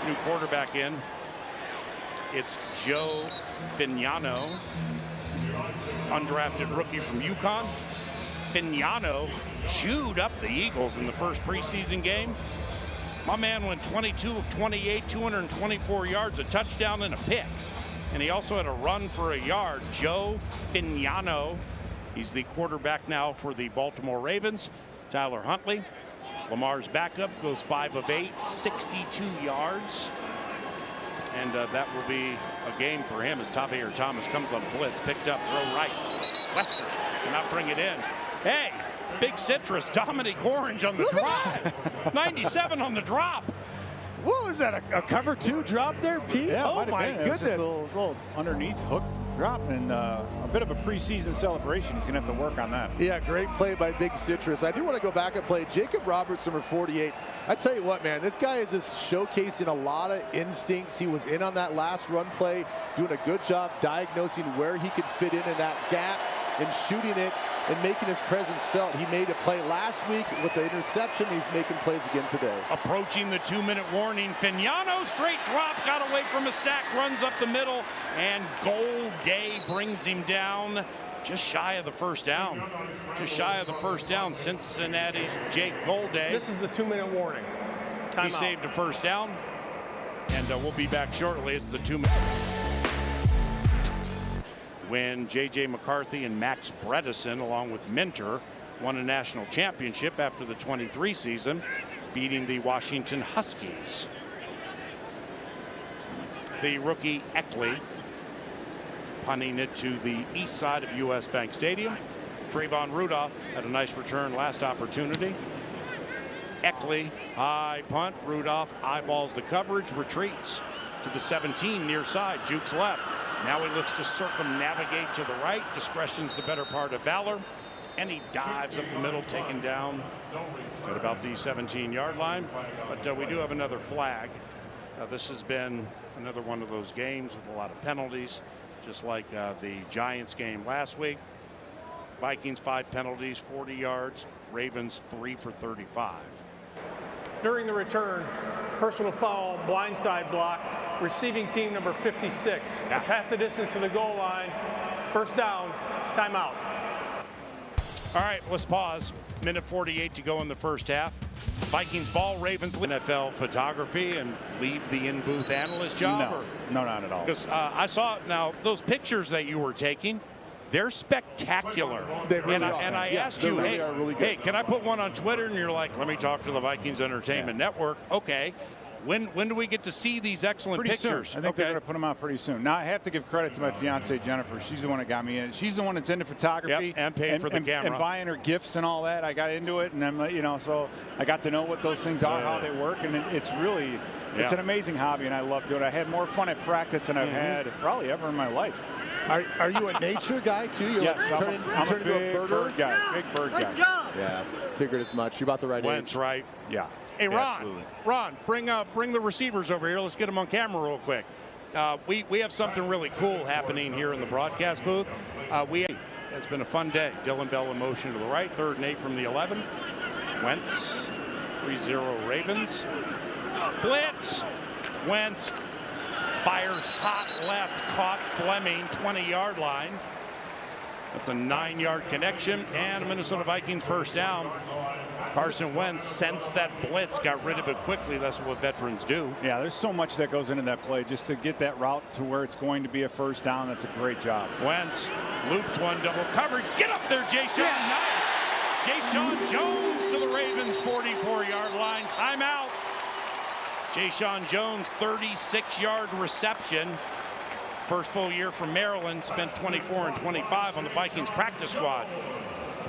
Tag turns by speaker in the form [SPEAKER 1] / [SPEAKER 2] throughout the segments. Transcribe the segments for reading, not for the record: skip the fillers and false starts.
[SPEAKER 1] new quarterback in. It's Joe Fignano, undrafted rookie from UConn. Fignano chewed up the Eagles in the first preseason game. My man went 22 of 28, 224 yards, a touchdown and a pick. And he also had a run for a yard. Joe Fignano. He's the quarterback now for the Baltimore Ravens. Tyler Huntley, Lamar's backup, goes 5 of 8, 62 yards. And that will be a game for him as Tavir Thomas comes on blitz, picked up, throw right. Wester cannot bring it in. Hey, big citrus, Dominic Orange on the drive. 97 on the drop.
[SPEAKER 2] What was that, a cover 2 drop there, Pete?
[SPEAKER 3] Yeah,
[SPEAKER 2] oh my goodness.
[SPEAKER 3] Just a little underneath hook drop, and a bit of a preseason celebration. He's going to have to work on that.
[SPEAKER 2] Yeah, great play by Big Citrus. I do want to go back and play Jacob Roberts, number 48. I tell you what, man, this guy is just showcasing a lot of instincts. He was in on that last run play, doing a good job diagnosing where he could fit in that gap and shooting it and making his presence felt. He made a play last week with the interception. He's making plays again today.
[SPEAKER 1] Approaching the 2-minute warning. Fignano, straight drop, got away from a sack, runs up the middle, and Golday brings him down just shy of the first down. Just shy of the first down. Cincinnati's Jake Golday.
[SPEAKER 4] This is the 2-minute warning. Time
[SPEAKER 1] he
[SPEAKER 4] out.
[SPEAKER 1] saved a first down, and we'll be back shortly. It's the 2-minute. When J.J. McCarthy and Max Bredesen, along with Minter, won a national championship after the 23 season, beating the Washington Huskies. The rookie Eckley punting it to the east side of U.S. Bank Stadium. Trayvon Rudolph had a nice return last opportunity. Eckley, high punt. Rudolph eyeballs the coverage, retreats to the 17 near side, jukes left. Now he looks to circumnavigate to the right. Discretion's the better part of valor. And he dives up the middle, taken down at about the 17-yard line. But we do have another flag. This has been another one of those games with a lot of penalties, just like the Giants game last week. Vikings 5 penalties, 40 yards. Ravens 3 for 35.
[SPEAKER 4] During the return, personal foul, blindside block, receiving team number 56. That's half the distance to the goal line. First down, timeout.
[SPEAKER 1] All right, let's pause. Minute 48 to go in the first half. Vikings ball, Ravens NFL photography, and leave the in-booth analyst job?
[SPEAKER 3] No, not at all.
[SPEAKER 1] Because I saw, now, those pictures that you were taking, they're spectacular.
[SPEAKER 2] They really are.
[SPEAKER 1] And I asked you, hey, can I put one on Twitter? And you're like, let me talk to the Vikings Entertainment Network. Okay. When do we get to see these excellent pictures?
[SPEAKER 3] Soon. I think they're going to put them out pretty soon. Now, I have to give credit to my fiance Jennifer. She's the one that got me in. She's the one that's into photography.
[SPEAKER 1] Yep, and paid for the camera.
[SPEAKER 3] And buying her gifts and all that. I got into it, and I'm, so I got to know what those things are, how they work, and it's really, it's an amazing hobby, and I love doing it. I had more fun at practice than I've had probably ever in my life.
[SPEAKER 2] Are you a nature guy too?
[SPEAKER 3] Yes, I'm a big bird guy. Big bird guy.
[SPEAKER 2] Yeah, figured as much. You're about the right age.
[SPEAKER 1] Right.
[SPEAKER 3] Yeah.
[SPEAKER 1] Hey, Ron, bring the receivers over here. Let's get them on camera real quick. We have something really cool happening here in the broadcast booth. It's been a fun day. Dylan Bell in motion to the right, 3rd and 8 from the 11. Wentz, 3-0 Ravens. Blitz. Wentz fires hot left, caught Fleming, 20-yard line. That's a 9-yard connection and a Minnesota Vikings first down. Carson Wentz sensed that blitz, got rid of it quickly. That's what veterans do.
[SPEAKER 3] Yeah, there's so much that goes into that play just to get that route to where it's going to be a first down. That's a great job.
[SPEAKER 1] Wentz loops one, double coverage. Get up there, Jay-Sean. Nice. Jay-Sean Jones to the Ravens 44-yard line. Timeout. Jay-Sean Jones, 36-yard reception. First full year from Maryland, spent 24 and 25 on the Vikings practice squad.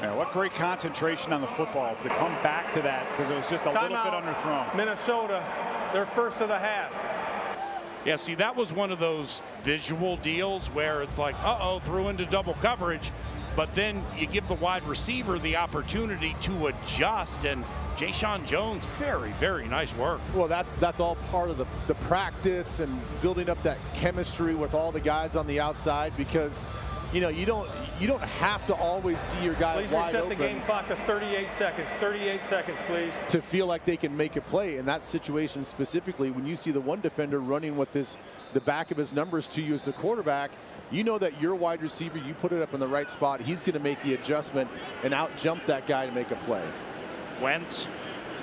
[SPEAKER 3] Yeah, what great concentration on the football to come back to that, because it was just a little bit underthrown.
[SPEAKER 4] Minnesota, their first of the half.
[SPEAKER 1] Yeah, see, that was one of those visual deals where it's like, threw into double coverage, but then you give the wide receiver the opportunity to adjust, and Jay-Sean Jones, very, very nice work.
[SPEAKER 2] Well, that's all part of the practice and building up that chemistry with all the guys on the outside, because you know, you don't have to always see your guy
[SPEAKER 4] Please
[SPEAKER 2] wide
[SPEAKER 4] reset
[SPEAKER 2] open
[SPEAKER 4] the game clock to 38 seconds. 38 seconds, please.
[SPEAKER 2] to feel like they can make a play. In that situation specifically, when you see the one defender running with the back of his numbers to you as the quarterback, you know that your wide receiver, you put it up in the right spot, he's going to make the adjustment and out jump that guy to make a play.
[SPEAKER 1] Wentz,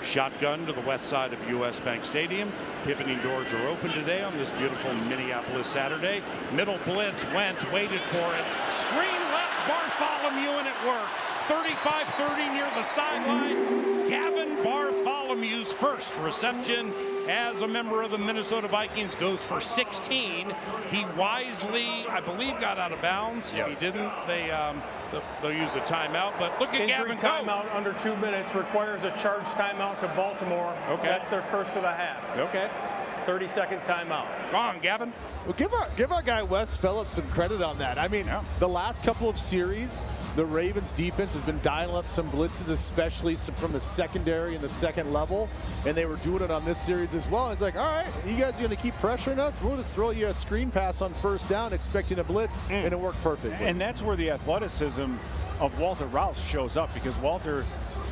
[SPEAKER 1] shotgun to the west side of US Bank Stadium. Pivoting doors are open today on this beautiful Minneapolis Saturday. Middle blitz, Wentz waited for it. Screen left, Bartholomew, and it worked. 35-30 near the sideline. Gavin Bartholomew's first reception as a member of the Minnesota Vikings goes for 16. He wisely, I believe, got out of bounds.
[SPEAKER 3] Yes.
[SPEAKER 1] If he didn't, they'll use a timeout. But look at Gavin go.
[SPEAKER 4] Timeout under 2 minutes requires a charge timeout to Baltimore.
[SPEAKER 1] Okay.
[SPEAKER 4] That's their first of the half.
[SPEAKER 1] Okay.
[SPEAKER 4] 30-second timeout.
[SPEAKER 1] Go on, Gavin.
[SPEAKER 2] Well, give our guy Wes Phillips some credit on that. I mean, the last couple of series, the Ravens defense has been dialing up some blitzes, especially from the secondary and the second level, and they were doing it on this series as well. It's like, all right, you guys are going to keep pressuring us? We'll just throw you a screen pass on first down expecting a blitz, and it worked perfectly.
[SPEAKER 3] And that's where the athleticism of Walter Rouse shows up, because Walter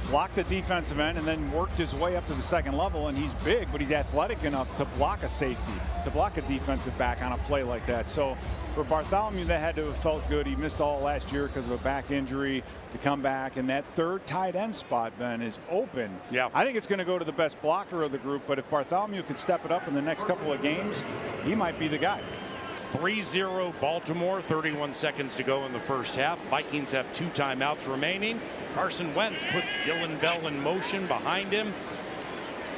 [SPEAKER 3] blocked the defensive end and then worked his way up to the second level, and he's big, but he's athletic enough to block a safety, to block a defensive back on a play like that. So for Bartholomew, that had to have felt good. He missed all last year because of a back injury, to come back, and that third tight end spot, Ben, is open.
[SPEAKER 1] Yeah.
[SPEAKER 3] I think it's going to go to the best blocker of the group, but if Bartholomew could step it up in the next couple of games, he might be the guy.
[SPEAKER 1] 3-0 Baltimore, 31 seconds to go in the first half. Vikings have 2 timeouts remaining. Carson Wentz puts Dylan Bell in motion behind him.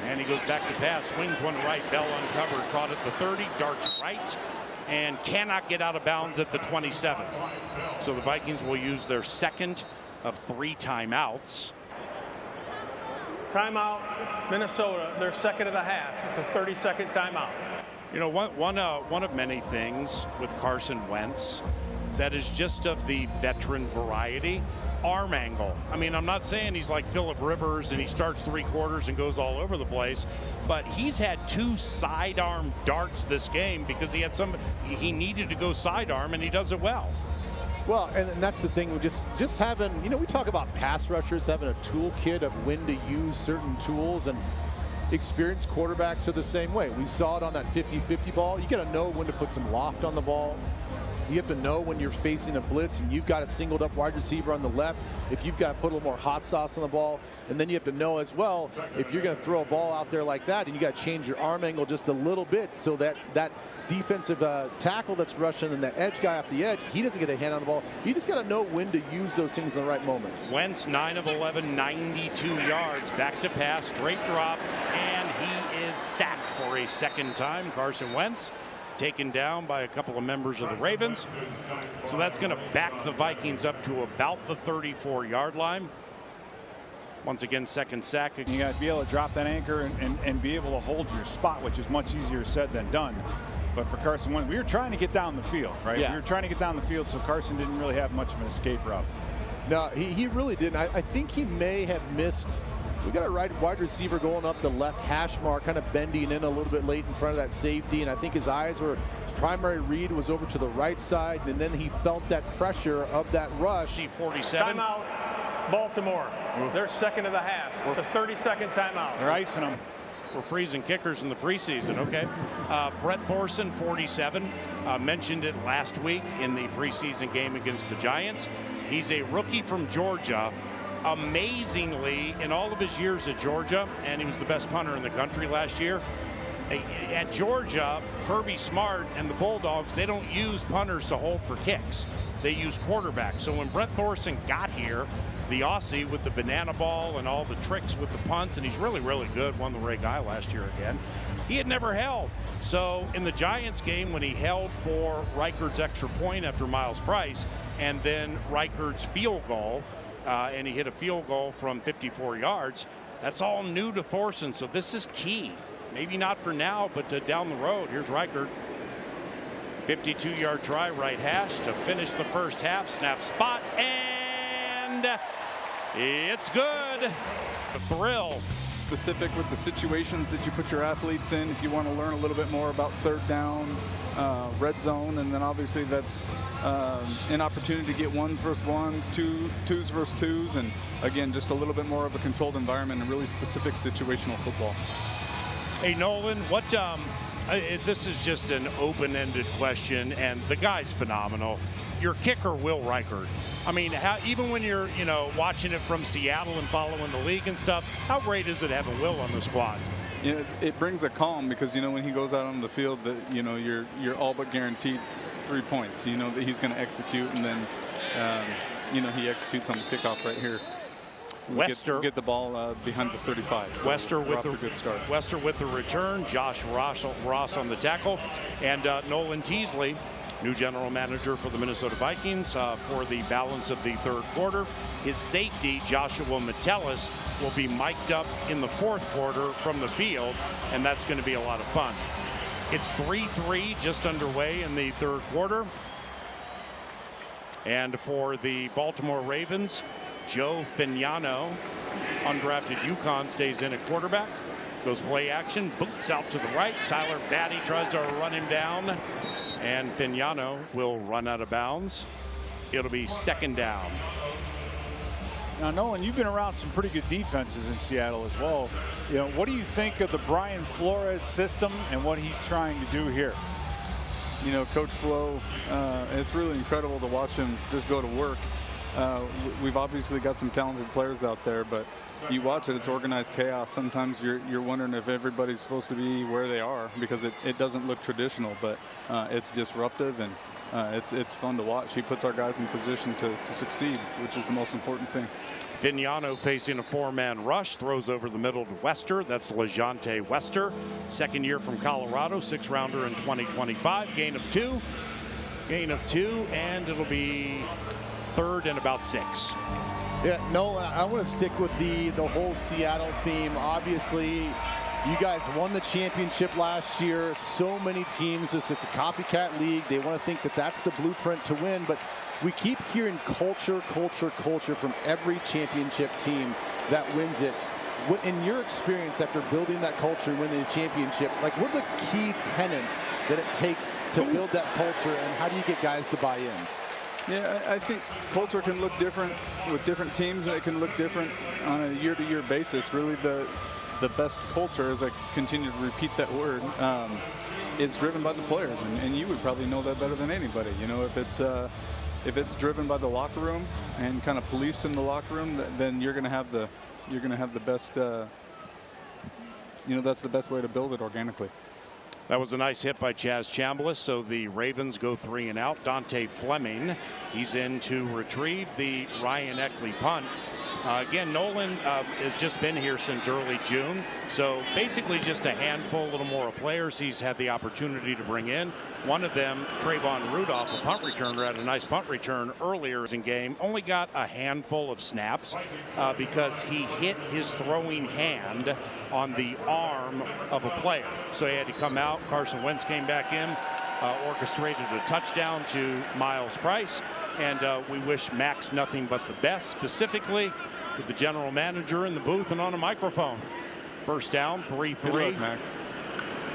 [SPEAKER 1] And he goes back to pass, swings one right. Bell uncovered, caught at the 30, darts right, and cannot get out of bounds at the 27. So the Vikings will use their second of 3 timeouts.
[SPEAKER 4] Timeout, Minnesota, their second of the half. It's a 30-second timeout.
[SPEAKER 1] You know, one of many things with Carson Wentz that is just of the veteran variety. Arm angle. I mean, I'm not saying he's like Phillip Rivers and he starts 3 quarters and goes all over the place, but he's had 2 sidearm darts this game because he needed to go sidearm, and he does it well.
[SPEAKER 2] Well, and that's the thing, just having, you know, we talk about pass rushers having a toolkit of when to use certain tools, and experienced quarterbacks are the same way. We saw it on that 50-50 ball. You got to know when to put some loft on the ball. You have to know when you're facing a blitz and you've got a singled up wide receiver on the left, if you've got to put a little more hot sauce on the ball. And then you have to know as well, if you're going to throw a ball out there like that, and you got to change your arm angle just a little bit so that defensive tackle that's rushing and the edge guy off the edge, he doesn't get a hand on the ball. You just got to know when to use those things in the right moments.
[SPEAKER 1] Wentz 9 of 11, 92 yards, back to pass, straight drop, and he is sacked for a second time. Carson Wentz taken down by a couple of members of the Ravens. So that's going to back the Vikings up to about the 34-yard line. Once again, second sack.
[SPEAKER 3] You got to be able to drop that anchor and be able to hold your spot, which is much easier said than done. But for Carson Wentz, we were trying to get down the field, right?
[SPEAKER 2] Yeah.
[SPEAKER 3] We were trying to get down the field, so Carson didn't really have much of an escape route.
[SPEAKER 2] No, he really didn't. I think he may have missed. We got a wide receiver going up the left hash mark, kind of bending in a little bit late in front of that safety, and I think his primary read was over to the right side, and then he felt that pressure of that rush.
[SPEAKER 1] 47.
[SPEAKER 4] Timeout, Baltimore. They're second of the half. It's a 30-second timeout.
[SPEAKER 3] They're icing them.
[SPEAKER 1] We're freezing kickers in the preseason. Okay. Brett Thorson, 47. Mentioned it last week in the preseason game against the Giants. He's a rookie from Georgia. Amazingly, in all of his years at Georgia, and he was the best punter in the country last year. At Georgia, Kirby Smart and the Bulldogs, they don't use punters to hold for kicks. They use quarterbacks. So when Brett Thorson got here, the Aussie with the banana ball and all the tricks with the punts, and he's really, really good, won the Ray Guy last year again. He had never held. So in the Giants game, when he held for Reichard's extra point after Miles Price, and then Reichard's field goal, and he hit a field goal from 54 yards, that's all new to Thorson. So this is key. Maybe not for now, but down the road. Here's Reichard. 52-yard try, right hash to finish the first half. Snap spot, and it's good. The thrill
[SPEAKER 5] specific with the situations that you put your athletes in. If you want to learn a little bit more about third down, red zone, and then obviously that's an opportunity to get ones versus ones, twos versus twos, and again, just a little bit more of a controlled environment and really specific situational football.
[SPEAKER 1] Hey, Nolan, what this is just an open-ended question, and the guy's phenomenal. Your kicker, Will Reichert. I mean, even when you're, watching it from Seattle and following the league and stuff, how great is it having Will on the squad?
[SPEAKER 5] Yeah, it brings a calm because, when he goes out on the field, that you're all but guaranteed 3 points. You know that he's going to execute, and then, he executes on the kickoff right here.
[SPEAKER 1] Wester
[SPEAKER 5] get the ball behind the 35. So
[SPEAKER 1] Wester with the
[SPEAKER 5] good start.
[SPEAKER 1] Wester with the return. Josh Ross on the tackle, and Nolan Teasley, new general manager for the Minnesota Vikings, for the balance of the third quarter. His safety, Joshua Metellus, will be mic'd up in the fourth quarter from the field, and that's going to be a lot of fun. It's 3-3 just underway in the third quarter. And for the Baltimore Ravens, Joe Fignano, undrafted UConn, stays in at quarterback. Goes play action, boots out to the right. Tyler Batty tries to run him down, and Fignano will run out of bounds. It'll be second down.
[SPEAKER 3] Now, Nolan, you've been around some pretty good defenses in Seattle as well. What do you think of the Brian Flores system and what he's trying to do here?
[SPEAKER 5] Coach Flo, it's really incredible to watch him just go to work. We've obviously got some talented players out there, but you watch it, it's organized chaos. Sometimes you're wondering if everybody's supposed to be where they are because it doesn't look traditional, but it's disruptive and it's fun to watch. He puts our guys in position to succeed, which is the most important thing.
[SPEAKER 1] Fignano facing a four-man rush, throws over the middle to Wester. That's LeJonte Wester, second year from Colorado, sixth-rounder in 2025. Gain of two, and it'll be third and about 6.
[SPEAKER 2] Yeah, no, I want to stick with the whole Seattle theme. Obviously, you guys won the championship last year. So many teams, it's a copycat league. They want to think that that's the blueprint to win, but we keep hearing culture from every championship team that wins it. In your experience after building that culture, winning the championship, like what are the key tenets that it takes to build that culture, and how do you get guys to buy in?
[SPEAKER 5] Yeah, I think culture can look different with different teams, and it can look different on a year-to-year basis. Really, the best culture, as I continue to repeat that word, is driven by the players, and you would probably know that better than anybody. If it's driven by the locker room and kind of policed in the locker room, then you're going to have the best. That's the best way to build it organically.
[SPEAKER 1] That was a nice hit by Chaz Chambliss, so the Ravens go 3 and out. Dante Fleming, he's in to retrieve the Ryan Eckley punt. Again, Nolan has just been here since early June, so basically just a handful, a little more of players he's had the opportunity to bring in. One of them, Trayvon Rudolph, a punt returner, had a nice punt return earlier in game. Only got a handful of snaps because he hit his throwing hand on the arm of a player. So he had to come out. Carson Wentz came back in, orchestrated a touchdown to Miles Price. And we wish Max nothing but the best, specifically with the general manager in the booth and on a microphone. First down, 3-3.
[SPEAKER 5] Good luck, Max.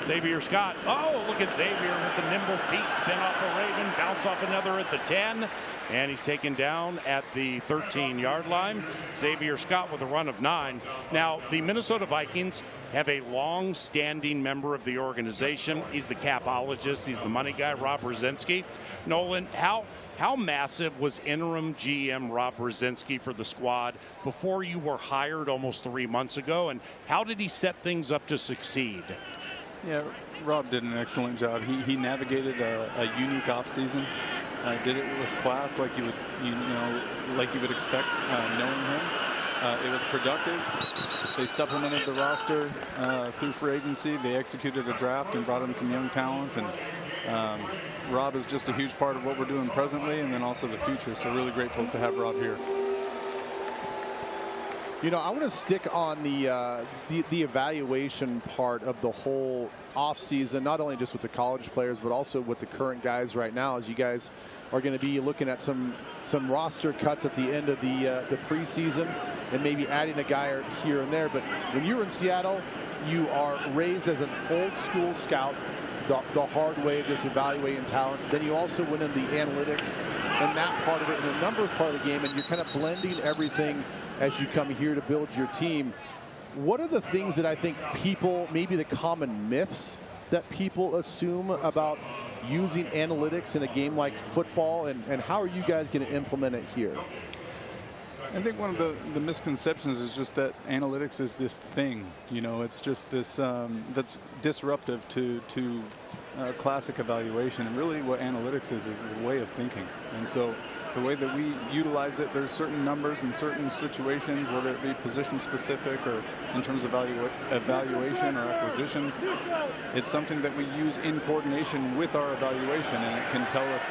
[SPEAKER 1] Xavier Scott. Oh, look at Xavier with the nimble feet. Spin off a Raven, bounce off another at the 10. And he's taken down at the 13-yard line. Xavier Scott with a run of 9. Now, the Minnesota Vikings have a long-standing member of the organization. He's the capologist. He's the money guy, Rob Brzezinski. Nolan, how massive was interim GM Rob Brzezinski for the squad before you were hired almost 3 months ago? And how did he set things up to succeed?
[SPEAKER 5] Yeah, Rob did an excellent job. He navigated a unique offseason. Did it with class, like you would expect, knowing him. It was productive. They supplemented the roster through free agency. They executed a draft and brought in some young talent. And Rob is just a huge part of what we're doing presently, and then also the future. So really grateful to have Rob here.
[SPEAKER 2] You know, I want to stick on the evaluation part of the whole offseason, not only just with the college players, but also with the current guys right now, as you guys are going to be looking at some roster cuts at the end of the preseason and maybe adding a guy here and there. But when you were in Seattle, you are raised as an old school scout, the hard way of just evaluating talent. Then you also went into the analytics and that part of it and the numbers part of the game, and you're kind of blending everything as you come here to build your team. What are the things that I think people, maybe the common myths that people assume about using analytics in a game like football, and how are you guys going to implement it here?
[SPEAKER 5] I think one of the misconceptions is just that analytics is this thing. You know, it's just this that's disruptive to classic evaluation. And really what analytics is a way of thinking. And so the way that we utilize it, there's certain numbers in certain situations, whether it be position specific or in terms of evaluation or acquisition. It's something that we use in coordination with our evaluation, and it can tell us,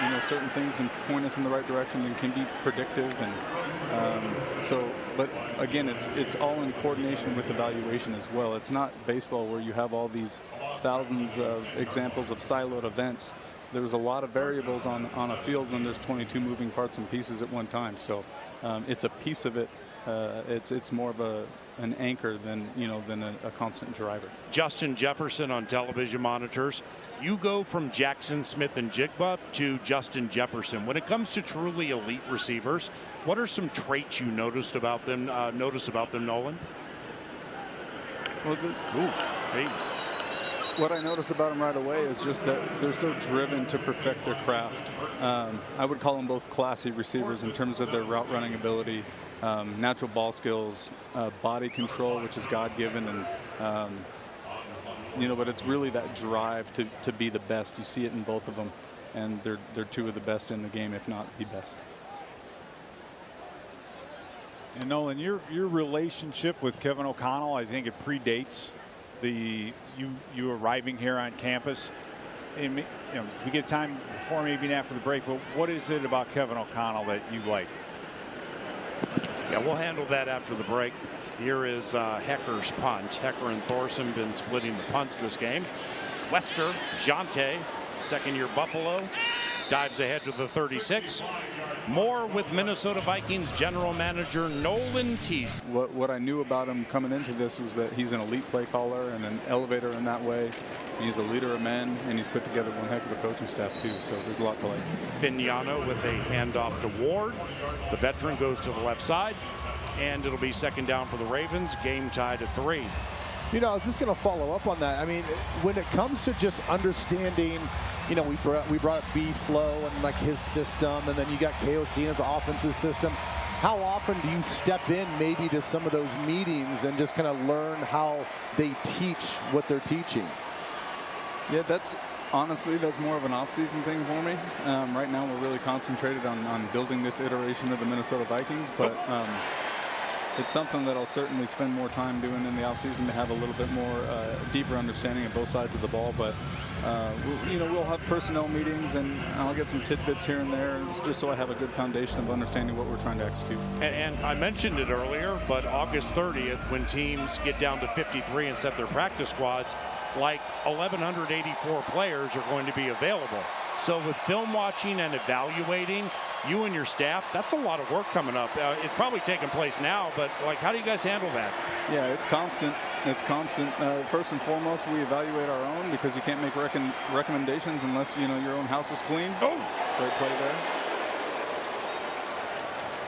[SPEAKER 5] you know, certain things and point us in the right direction, and can be predictive. And but again, it's all in coordination with evaluation as well. It's not baseball where you have all these thousands of examples of siloed events. There's a lot of variables on a field when there's 22 moving parts and pieces at one time. So it's a piece of it. It's more of an anchor than a constant driver.
[SPEAKER 1] Justin Jefferson on television monitors. You go from Jackson, Smith, and Jigba to Justin Jefferson. When it comes to truly elite receivers, what are some traits you noticed about them? Nolan?
[SPEAKER 5] Well, what I notice about them right away is just that they're so driven to perfect their craft. I would call them both classy receivers in terms of their route running ability, natural ball skills, body control, which is God-given, and but it's really that drive to be the best. You see it in both of them, and they're two of the best in the game, if not the best.
[SPEAKER 3] And Nolan, your relationship with Kevin O'Connell, I think it predates you arriving here on campus. And, if we get time before, maybe after the break, but what is it about Kevin O'Connell that you like?
[SPEAKER 1] Yeah, we'll handle that after the break. Here is Hecker's punt. Hecker and Thorson been splitting the punts this game. Lester Jante, second-year Buffalo, dives ahead to the 36. More with Minnesota Vikings general manager Nolan Teese.
[SPEAKER 5] What I knew about him coming into this was that he's an elite play caller and an elevator in that way. He's a leader of men, and he's put together one heck of a coaching staff too. So there's a lot to like.
[SPEAKER 1] Fignano with a handoff to Ward. The veteran goes to the left side, and it'll be second down for the Ravens. Game tied at 3.
[SPEAKER 2] You know, I was just going to follow up on that. I mean, when it comes to just understanding, we brought up B-Flow and like his system, and then you got KOC and his offensive system. How often do you step in maybe to some of those meetings and just kind of learn how they teach what they're teaching?
[SPEAKER 5] Yeah, honestly, that's more of an off-season thing for me. Right now, we're really concentrated on building this iteration of the Minnesota Vikings, but it's something that I'll certainly spend more time doing in the offseason to have a little bit more deeper understanding of both sides of the ball. But we'll have personnel meetings, and I'll get some tidbits here and there, just so I have a good foundation of understanding what we're trying to execute.
[SPEAKER 1] And I mentioned it earlier, but August 30th, when teams get down to 53 and set their practice squads, like 1,184 players are going to be available. So with film watching and evaluating, you and your staff, that's a lot of work coming up. It's probably taking place now, but how do you guys handle that?
[SPEAKER 5] Yeah, it's constant. It's constant. First and foremost, we evaluate our own, because you can't make recommendations unless your own house is clean.
[SPEAKER 1] Oh,
[SPEAKER 5] great play there.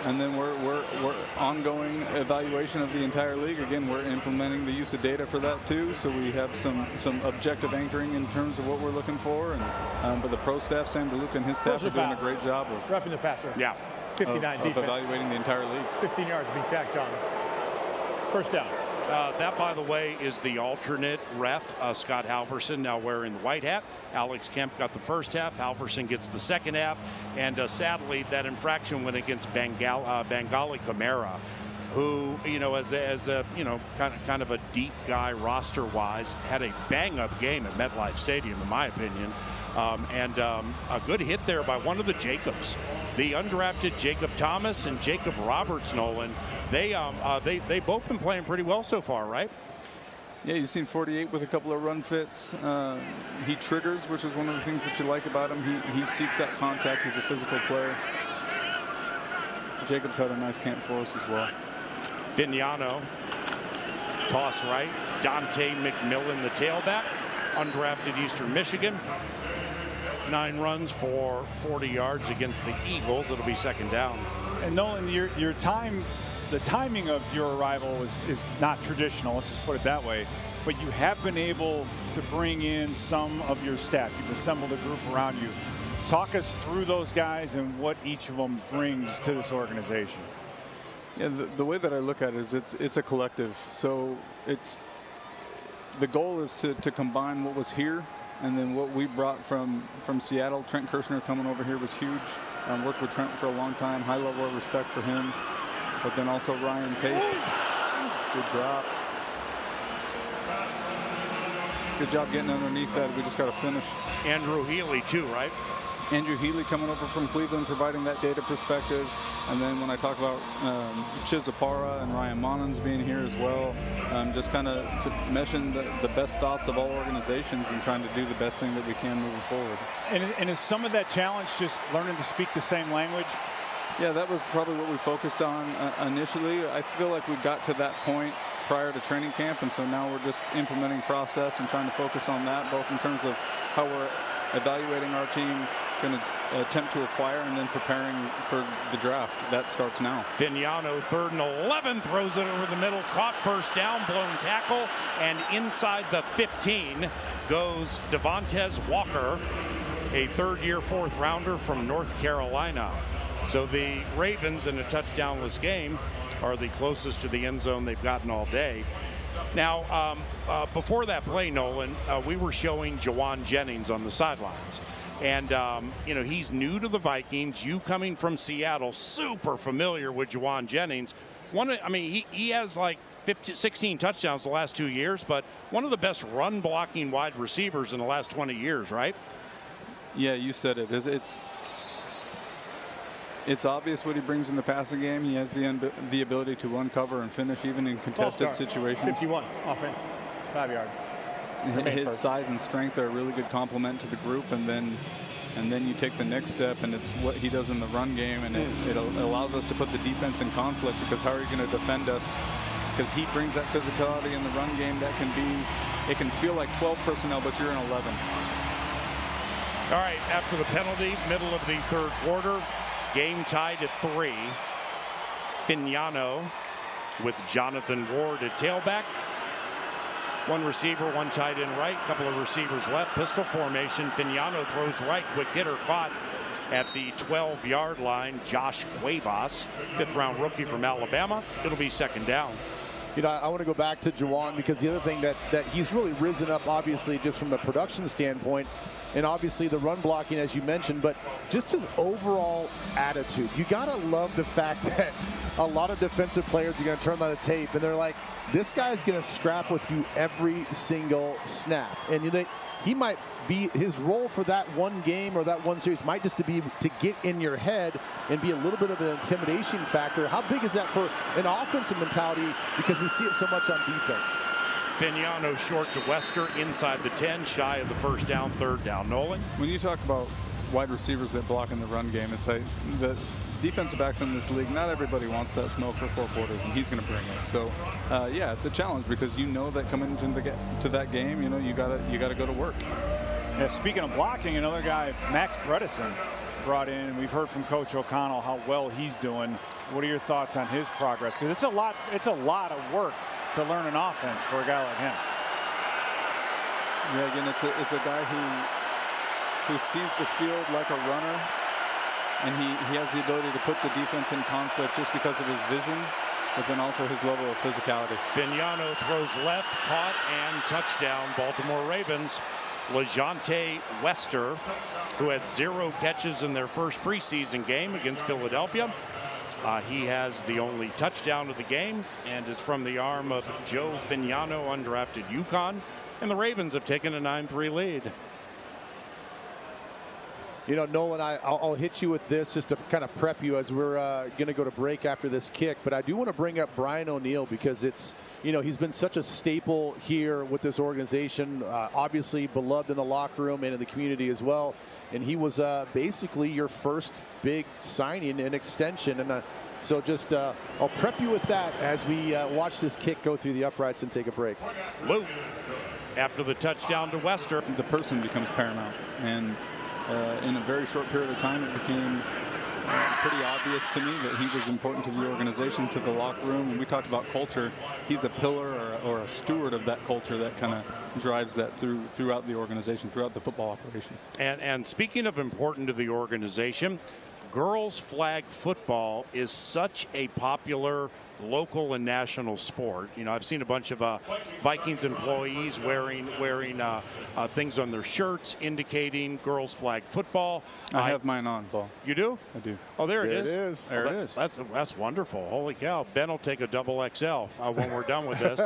[SPEAKER 5] And then we're ongoing evaluation of the entire league. Again, we're implementing the use of data for that too. So we have some objective anchoring in terms of what we're looking for. And but the pro staff, Sam DeLuca and his staff, are doing a great job of
[SPEAKER 4] roughing the passer.
[SPEAKER 1] Yeah,
[SPEAKER 4] 59
[SPEAKER 5] of evaluating the entire league.
[SPEAKER 4] 15 yards to be tacked on. First down.
[SPEAKER 1] That, by the way, is the alternate ref, Scott Halverson, now wearing the white hat. Alex Kemp got the first half. Halverson gets the second half. And sadly, that infraction went against Bengali Camara. who, you know, as a you know, kind of a deep guy roster-wise, had a bang-up game at MetLife Stadium, in my opinion. A good hit there by one of the Jacobs, the undrafted Jacob Thomas and Jacob Roberts. Nolan, they both been playing pretty well so far, right?
[SPEAKER 5] Yeah, you've seen 48 with a couple of run fits. He triggers, which is one of the things that you like about him. He seeks out contact. He's a physical player. Jacobs had a nice camp for us as well.
[SPEAKER 1] Vignano, toss right. Dante McMillan, the tailback, undrafted Eastern Michigan. 9 runs for 40 yards against the Eagles. It'll be second down.
[SPEAKER 3] And Nolan, the timing of your arrival is not traditional, let's just put it that way, but you have been able to bring in some of your staff. You've assembled a group around you. Talk us through those guys and what each of them brings to this organization.
[SPEAKER 5] Yeah, the way that I look at it is it's a collective. So the goal is to combine what was here and then what we brought from Seattle. Trent Kirshner coming over here was huge. Worked with Trent for a long time. High level of respect for him. But then also Ryan Pace. Good drop. Good job getting underneath that. We just got to finish.
[SPEAKER 1] Andrew Healy too, right?
[SPEAKER 5] Andrew Healy coming over from Cleveland, providing that data perspective. And then when I talk about Chizapara and Ryan Monans being here as well, just kind of meshing the best thoughts of all organizations and trying to do the best thing that we can moving forward.
[SPEAKER 3] And is some of that challenge just learning to speak the same language?
[SPEAKER 5] Yeah, that was probably what we focused on initially. I feel like we got to that point prior to training camp, and so now we're just implementing process and trying to focus on that, both in terms of how we're evaluating our team, going to attempt to acquire, and then preparing for the draft. That starts now.
[SPEAKER 1] Vignano, 3rd and 11, throws it over the middle, caught first down, blown tackle, and inside the 15 goes Devontae Walker, a 3rd-year 4th rounder from North Carolina. So the Ravens, in a touchdownless game, are the closest to the end zone they've gotten all day. Now, before that play, Nolan, we were showing Jawan Jennings on the sidelines. And, you know, he's new to the Vikings. You coming from Seattle, super familiar with Jawan Jennings. I mean, he has like 16 touchdowns the last 2 years, but one of the best run-blocking wide receivers in the last 20 years, right?
[SPEAKER 5] Yeah, you said it. It's obvious what he brings in the passing game. He has the ability to uncover and finish even in contested situations.
[SPEAKER 4] 51 offense, 5 yard.
[SPEAKER 5] His size and strength are a really good complement to the group, and then you take the next step, and it's what he does in the run game, and it allows us to put the defense in conflict, because how are you going to defend us? Because he brings that physicality in the run game that can feel like 12 personnel, but you're in 11.
[SPEAKER 1] All right, after the penalty, middle of the 3rd quarter. Game tied at 3. Vignano with Jonathan Ward at tailback. 1 receiver, 1 tight end right. Couple of receivers left. Pistol formation. Vignano throws right. Quick hitter caught at the 12-yard line. Josh Cuevas, 5th-round rookie from Alabama. It'll be second down.
[SPEAKER 2] You know, I want to go back to Jawan, because the other thing that he's really risen up, obviously, just from the production standpoint, and obviously the run blocking, as you mentioned, but just his overall attitude. You got to love the fact that a lot of defensive players are going to turn on the tape, and they're like, this guy's going to scrap with you every single snap. And you think he might be, his role for that one game or that one series might just be to get in your head and be a little bit of an intimidation factor. How big is that for an offensive mentality, because we see it so much on defense?
[SPEAKER 1] Vignano short to Wester inside the 10, shy of the first down, 3rd down. Nolan?
[SPEAKER 5] When you talk about wide receivers that block in the run game, it's like the defensive backs in this league, not everybody wants that smoke for 4 quarters, and he's going to bring it. So yeah, it's a challenge, because you know that coming into that game, you know, you gotta go to work.
[SPEAKER 3] Yeah, speaking of blocking, another guy, Max Bredesen, brought in, and we've heard from Coach O'Connell how well he's doing. What are your thoughts on his progress? Because it's a lot of work to learn an offense for a guy like him.
[SPEAKER 5] Yeah, again, it's a guy who sees the field like a runner, and he has the ability to put the defense in conflict just because of his vision, but then also his level of physicality.
[SPEAKER 1] Vignano throws left, caught, and touchdown, Baltimore Ravens. LeJonte Wester, who had 0 catches in their first preseason game against Philadelphia. He has the only touchdown of the game and is from the arm of Joe Fignano, undrafted UConn. And the Ravens have taken a 9-3 lead.
[SPEAKER 2] You know, Nolan, I'll hit you with this just to kind of prep you as we're going to go to break after this kick. But I do want to bring up Brian O'Neill because it's, you know, he's been such a staple here with this organization, obviously beloved in the locker room and in the community as well. And he was basically your first big signing and extension. And so just I'll prep you with that as we watch this kick go through the uprights and take a break.
[SPEAKER 1] Luke, after the touchdown to Wester.
[SPEAKER 5] The person becomes paramount. And in a very short period of time, it became pretty obvious to me that he was important to the organization, to the locker room. And we talked about culture. He's a pillar or a steward of that culture that kind of drives that throughout the organization, throughout the football operation.
[SPEAKER 1] And speaking of important to the organization, girls flag football is such a popular local and national sport. You know, I've seen a bunch of Vikings employees wearing things on their shirts indicating girls flag football.
[SPEAKER 5] I have mine on, Paul.
[SPEAKER 1] You do?
[SPEAKER 5] I do.
[SPEAKER 1] Oh, there it
[SPEAKER 2] There
[SPEAKER 1] is.
[SPEAKER 2] it is.
[SPEAKER 5] There it is.
[SPEAKER 1] That's wonderful. Holy cow. Ben will take a double XL when we're done with this.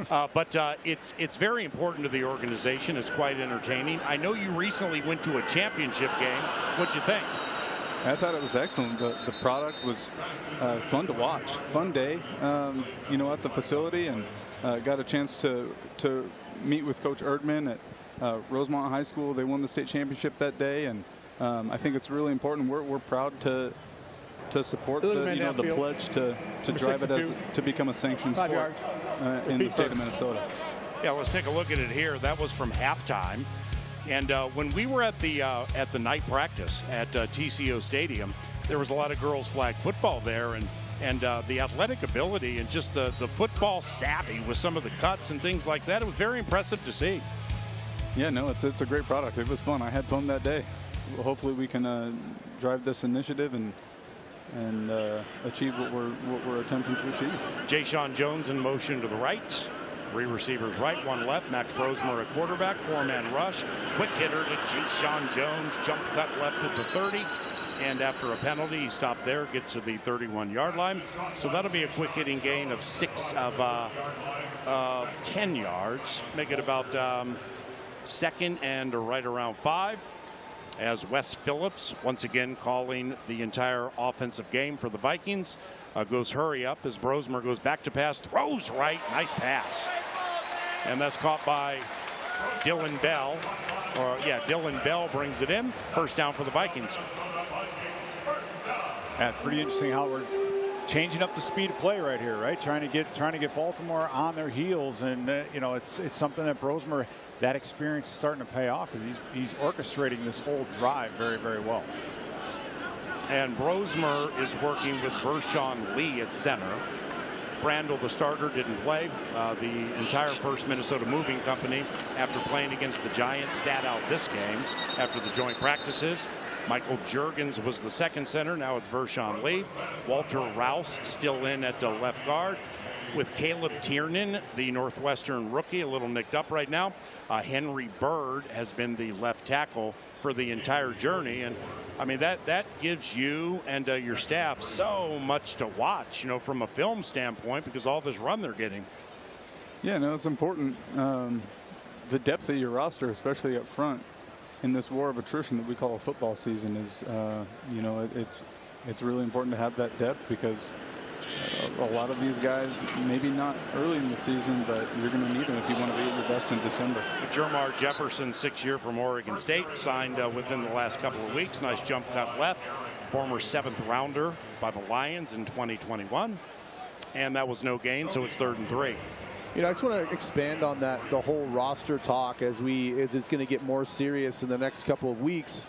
[SPEAKER 1] But it's very important to the organization. It's quite entertaining. I know you recently went to a championship game. What'd you think?
[SPEAKER 5] I thought it was excellent. The product was fun to watch. Fun day, you know, at the facility, and got a chance to meet with Coach Erdman at Rosemont High School. They won the state championship that day, and I think it's really important. We're proud to support the pledge to drive it to become a sanctioned sport in the state of Minnesota.
[SPEAKER 1] Yeah, let's take a look at it here. That was from halftime. And when we were at the night practice at TCO Stadium, there was a lot of girls flag football there, and the athletic ability and just the football savvy with some of the cuts and things like that. It was very impressive to see.
[SPEAKER 5] Yeah, no, it's a great product. It was fun. I had fun that day. Hopefully we can drive this initiative and achieve what we're attempting to achieve.
[SPEAKER 1] Jay-Sean Jones in motion to the right. 3 receivers right, 1 left. Max Rosemer at quarterback, 4-man rush. Quick hitter to Jay-Sean Jones. Jump cut left at the 30. And after a penalty, he stopped there, gets to the 31-yard line. So that'll be a quick hitting gain of 10 yards. Make it about second and right around 5. As Wes Phillips, once again calling the entire offensive game for the Vikings, goes hurry up as Brosmer goes back to pass, throws right, nice pass. And that's caught by Dylan Bell. Dylan Bell brings it in. First down for the Vikings.
[SPEAKER 3] Yeah, pretty interesting how we're changing up the speed of play right here, right? Trying to get Baltimore on their heels, and you know, it's something that Brosmer, that experience is starting to pay off because he's orchestrating this whole drive very, very well.
[SPEAKER 1] And Brosmer is working with Vershawn Lee at center. Brandel, the starter, didn't play. The entire First Minnesota Moving Company, after playing against the Giants, sat out this game after the joint practices. Michael Juergens was the second center. Now it's Vershawn Lee. Walter Rouse still in at the left guard, with Caleb Tiernan, the Northwestern rookie, a little nicked up right now. Henry Bird has been the left tackle for the entire journey. And I mean, that gives you and your staff so much to watch, you know, from a film standpoint, because all this run they're getting.
[SPEAKER 5] Yeah, no, it's important. The depth of your roster, especially up front in this war of attrition that we call a football season, is, you know, it's really important to have that depth, because a lot of these guys, maybe not early in the season, but you're going to need them if you want to be at your best in December.
[SPEAKER 1] Jermar Jefferson, 6-year from Oregon State, signed within the last couple of weeks. Nice jump cut left. Former 7th rounder by the Lions in 2021. And that was no gain, so it's 3rd and 3.
[SPEAKER 2] You know, I just want to expand on that, the whole roster talk, as it's going to get more serious in the next couple of weeks.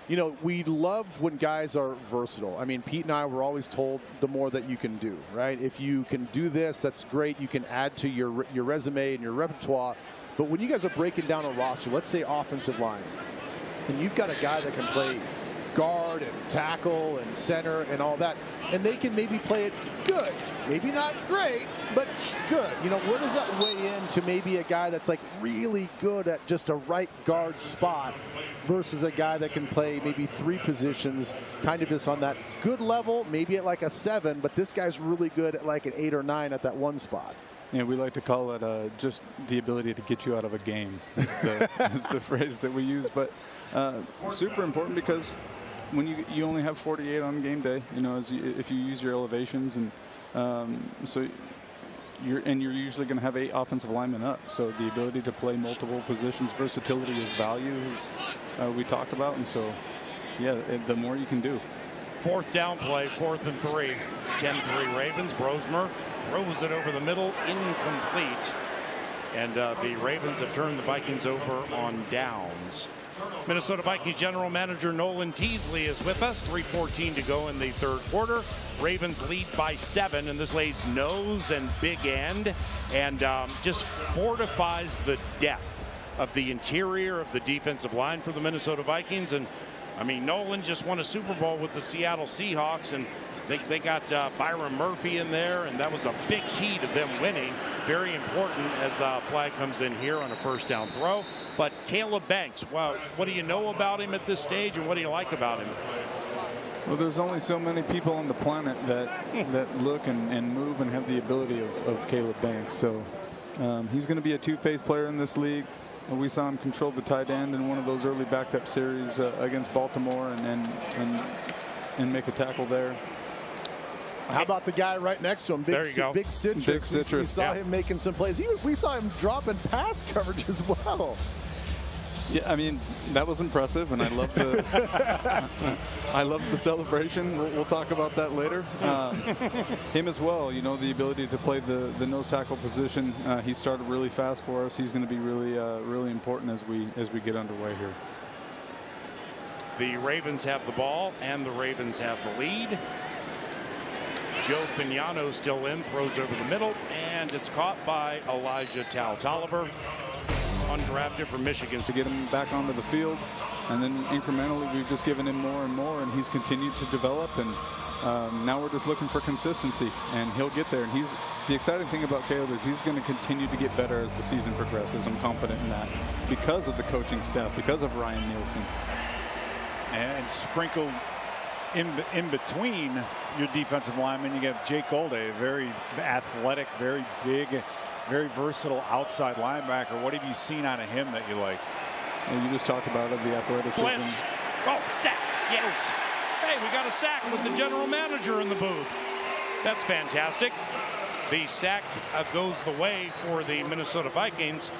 [SPEAKER 2] You know, we love when guys are versatile. I mean, Pete and I were always told the more that you can do, right? If you can do this, that's great. You can add to your resume and your repertoire. But when you guys are breaking down a roster, let's say offensive line, and you've got a guy that can play guard and tackle and center and all that. And they can maybe play it good. Maybe not great, but good. You know, where does that weigh in to maybe a guy that's like really good at just a right guard spot versus a guy that can play maybe 3 positions, kind of just on that good level, maybe at like a 7, but this guy's really good at like an 8 or 9 at that one spot.
[SPEAKER 5] Yeah, we like to call it just the ability to get you out of a game is the phrase that we use. But super important because when you only have 48 on game day, you know, if you use your elevations, and so you're usually going to have 8 offensive linemen up. So the ability to play multiple positions, versatility is value, as we talk about. And so, yeah, the more you can do.
[SPEAKER 1] 4th down play, 4th and 3. 10-3 Ravens. Brosmer throws it over the middle, incomplete. And the Ravens have turned the Vikings over on downs. Minnesota Vikings general manager Nolan Teasley is with us. 3:14 to go in the 3rd quarter. Ravens lead by 7, and this lays nose and big end and just fortifies the depth of the interior of the defensive line for the Minnesota Vikings. And I mean, Nolan just won a Super Bowl with the Seattle Seahawks, and they got Byron Murphy in there, and that was a big key to them winning. Very important as flag comes in here on a 1st down throw. But Caleb Banks, wow, what do you know about him at this stage, and what do you like about him?
[SPEAKER 5] Well, there's only so many people on the planet that look and move and have the ability of Caleb Banks. So he's going to be a two-phase player in this league. We saw him control the tight end in one of those early backed up series against Baltimore and make a tackle there.
[SPEAKER 2] How about the guy right next to him?
[SPEAKER 1] There you go.
[SPEAKER 2] Big Citrus.
[SPEAKER 5] Big Citrus.
[SPEAKER 2] We saw him making some plays. We saw him dropping pass coverage as well.
[SPEAKER 5] Yeah, I mean, that was impressive, and I love the celebration. We'll talk about that later. Him as well, you know, the ability to play the nose tackle position. He started really fast for us. He's going to be really important as we get underway here.
[SPEAKER 1] The Ravens have the ball, and the Ravens have the lead. Joe Pignano still in, throws over the middle, and it's caught by Elijah Tolliver, undrafted from Michigan.
[SPEAKER 5] To get him back onto the field, and then incrementally we've just given him more and more, and he's continued to develop, and now we're just looking for consistency, and he'll get there. And the exciting thing about Caleb is he's going to continue to get better as the season progresses. I'm confident in that because of the coaching staff, because of Ryan Nielsen.
[SPEAKER 3] And sprinkled in between your defensive linemen, you have Jake Golday, a very athletic, very big, very versatile outside linebacker. What have you seen out of him that you like?
[SPEAKER 5] And you just talked about it, the athleticism.
[SPEAKER 1] Blitz. Oh, sack. Yes. Hey, we got a sack with the general manager in the booth. That's fantastic. The sack goes the way for the Minnesota Vikings.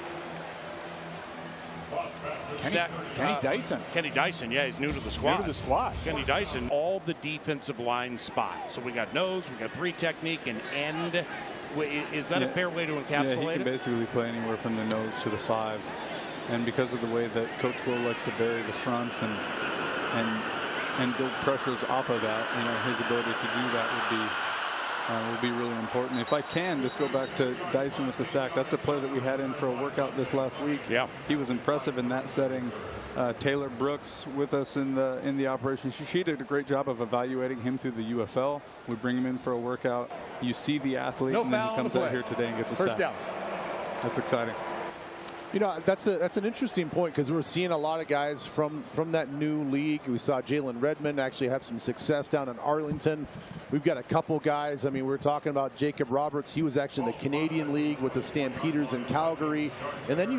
[SPEAKER 3] Kenny Dyson.
[SPEAKER 1] Kenny Dyson, yeah, he's new to the squad.
[SPEAKER 3] New to the squad.
[SPEAKER 1] Kenny Dyson, all the defensive line spots. So we got nose, we got 3 technique, and end. Is that a fair way to encapsulate
[SPEAKER 5] it? Yeah, he can basically play anywhere from the nose to the 5. And because of the way that Coach Flo likes to vary the fronts and build pressures off of that, you know, his ability to do that would be really important. If I can just go back to Dyson with the sack, that's a player that we had in for a workout this last week.
[SPEAKER 1] Yeah,
[SPEAKER 5] he was impressive in that setting. Taylor Brooks with us in the operation. She did a great job of evaluating him through the UFL. We bring him in for a workout. You see the athlete, and then he comes out here today and gets a sack.
[SPEAKER 4] First down.
[SPEAKER 5] That's exciting.
[SPEAKER 2] You know, that's an interesting point because we're seeing a lot of guys from that new league. We saw Jalen Redmond actually have some success down in Arlington. We've got a couple guys. I mean, we're talking about Jacob Roberts. He was actually in the Canadian League with the Stampeders in Calgary. And then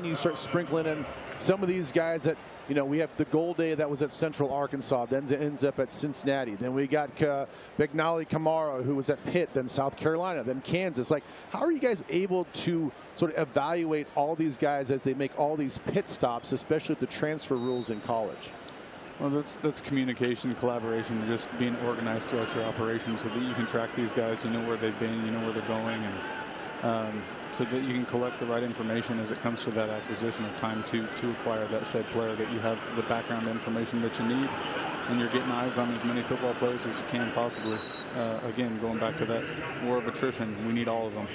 [SPEAKER 2] you start sprinkling in some of these guys that, you know, we have the Golday that was at Central Arkansas, then ends up at Cincinnati. Then we got Begnali Kamara, who was at Pitt, then South Carolina, then Kansas. Like, how are you guys able to sort of evaluate all these guys as they make all these pit stops, especially with the transfer rules in college?
[SPEAKER 5] Well, that's communication, collaboration, just being organized throughout your operation so that you can track these guys, you know where they've been, you know where they're going, and so that you can collect the right information as it comes to that acquisition of time to acquire that said player, that you have the background information that you need, and you're getting eyes on as many football players as you can possibly. Again, going back to that war of attrition, we need all of them.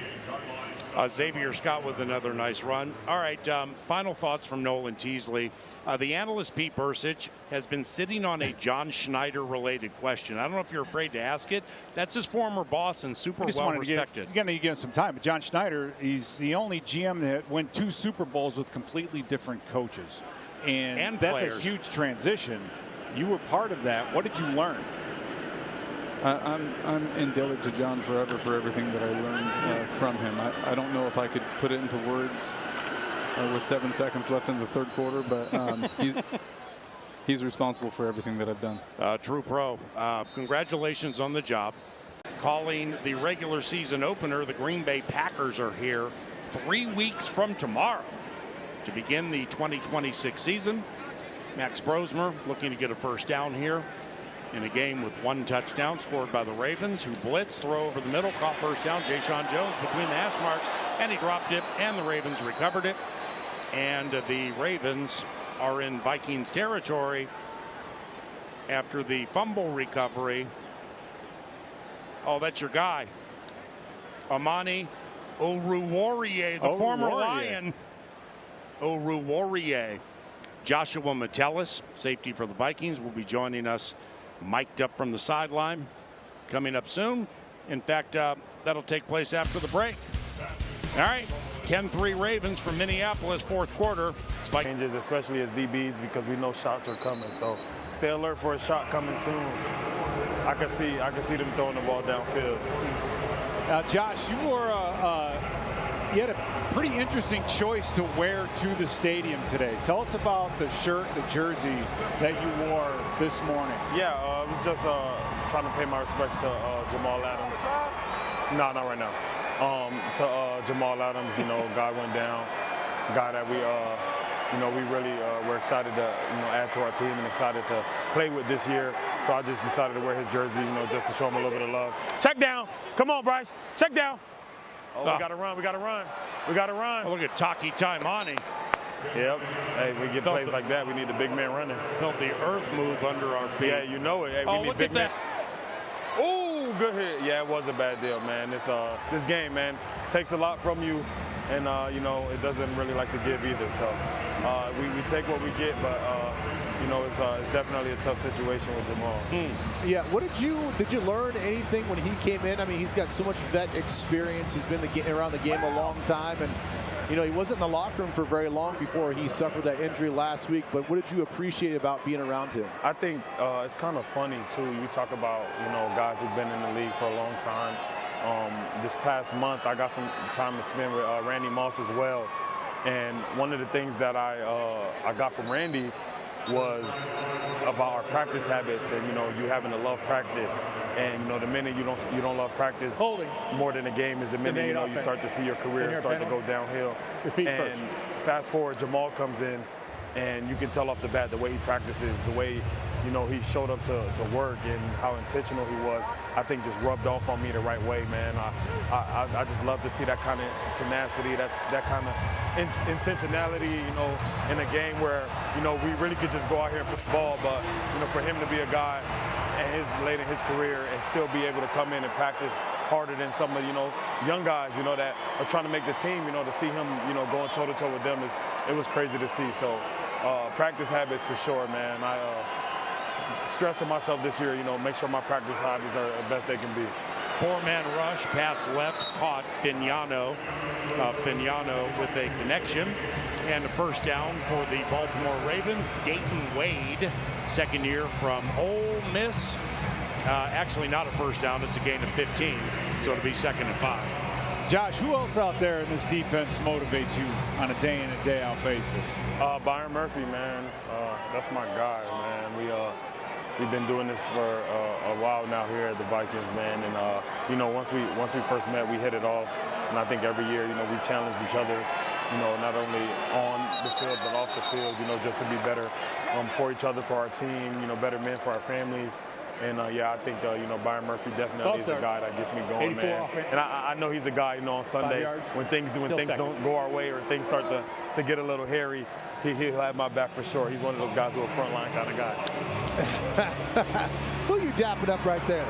[SPEAKER 1] Xavier Scott with another nice run. All right, final thoughts from Nolan Teasley. The analyst Pete Bursich has been sitting on a John Schneider-related question. I don't know if you're afraid to ask it. That's his former boss and super well respected.
[SPEAKER 3] You're going to give him some time. But John Schneider, he's the only GM that won 2 Super Bowls with completely different coaches. And that's
[SPEAKER 1] players.
[SPEAKER 3] A huge transition. You were part of that. What did you learn?
[SPEAKER 5] I'm indebted to John forever for everything that I learned from him. I don't know if I could put it into words with 7 seconds left in the third quarter, but he's responsible for everything that I've done.
[SPEAKER 1] True pro. Congratulations on the job. Calling the regular season opener, the Green Bay Packers are here 3 weeks from tomorrow to begin the 2026 season. Max Brosmer looking to get a first down here in a game with 1 touchdown scored by the Ravens, who blitz, throw over the middle, caught first down. Jayshon Jones between the hash marks, and he dropped it, and the Ravens recovered it. And the Ravens are in Vikings territory after the fumble recovery. Oh, that's your guy, Amani Oruwariye, the former Lion. Oruwariye. Joshua Metellus, safety for the Vikings, will be joining us mic'd up from the sideline coming up soon. In fact, that'll take place after the break. All right, 10-3 Ravens from Minneapolis, fourth quarter.
[SPEAKER 6] Changes, especially as DBs, because we know shots are coming. So stay alert for a shot coming soon. I can see them throwing the ball downfield.
[SPEAKER 3] Josh, you had a pretty interesting choice to wear to the stadium today. Tell us about the shirt, the jersey that you wore this morning.
[SPEAKER 6] Yeah, it was just trying to pay my respects to Jamal Adams. No, not right now. To Jamal Adams, guy went down, guy that we really were excited to add to our team and excited to play with this year. So I just decided to wear his jersey, just to show him a little bit of love. Check down. Come on, Bryce. Check down. Oh, we got to run. We got to run. We got to run.
[SPEAKER 1] Oh, look at Taki Taimani.
[SPEAKER 6] Yep. Hey, we get plays like that. We need the big man running.
[SPEAKER 1] Felt the earth move under our feet.
[SPEAKER 6] Yeah, you know it. Hey, we need
[SPEAKER 1] look
[SPEAKER 6] big
[SPEAKER 1] at that.
[SPEAKER 6] Oh, good hit. Yeah, it was a bad deal, man. This game, man, takes a lot from you, and it doesn't really like to give either. So we take what we get, but it's definitely a tough situation with Jamal.
[SPEAKER 2] Yeah, did you learn anything when he came in? I mean, he's got so much vet experience. He's been around the game a long time, and he wasn't in the locker room for very long before he suffered that injury last week. But what did you appreciate about being around him?
[SPEAKER 6] I think it's kind of funny too. You talk about guys who've been in the league for a long time. This past month, I got some time to spend with Randy Moss as well, and one of the things that I got from Randy was about our practice habits, and you having to love practice, and the minute you don't love practice more than a game is the minute you start to see your career start to go downhill. And fast forward, Jamal comes in, and you can tell off the bat the way he practices, the way he showed up to work, and how intentional he was. I think just rubbed off on me the right way, man. I just love to see that kind of tenacity, that kind of intentionality, in a game where we really could just go out here and play the ball, but for him to be a guy late in his career and still be able to come in and practice harder than some of young guys that are trying to make the team, to see him going toe to toe with them it was crazy to see. So practice habits for sure, man. Stressing myself this year, make sure my practice habits are the best they can be.
[SPEAKER 1] 4-man rush, pass left, caught Fignano. Fignano with a connection. And a first down for the Baltimore Ravens. Dayton Wade, second year from Ole Miss. Actually not a first down, it's a gain of 15. So it'll be 2nd and 5.
[SPEAKER 3] Josh, who else out there in this defense motivates you on a day in and day out basis?
[SPEAKER 6] Byron Murphy, man. That's my guy, man. We've been doing this for a while now here at the Vikings, man. And once we first met, we hit it off. And I think every year, we challenged each other, not only on the field but off the field, just to be better for each other, for our team, better men for our families. And I think Byron Murphy definitely is a guy that gets me going, man. And I know he's a guy, on Sunday when things don't go our way or things start to get a little hairy, he'll have my back for sure. He's one of those guys who are a frontline kind of guy.
[SPEAKER 2] Who you dapping up right there?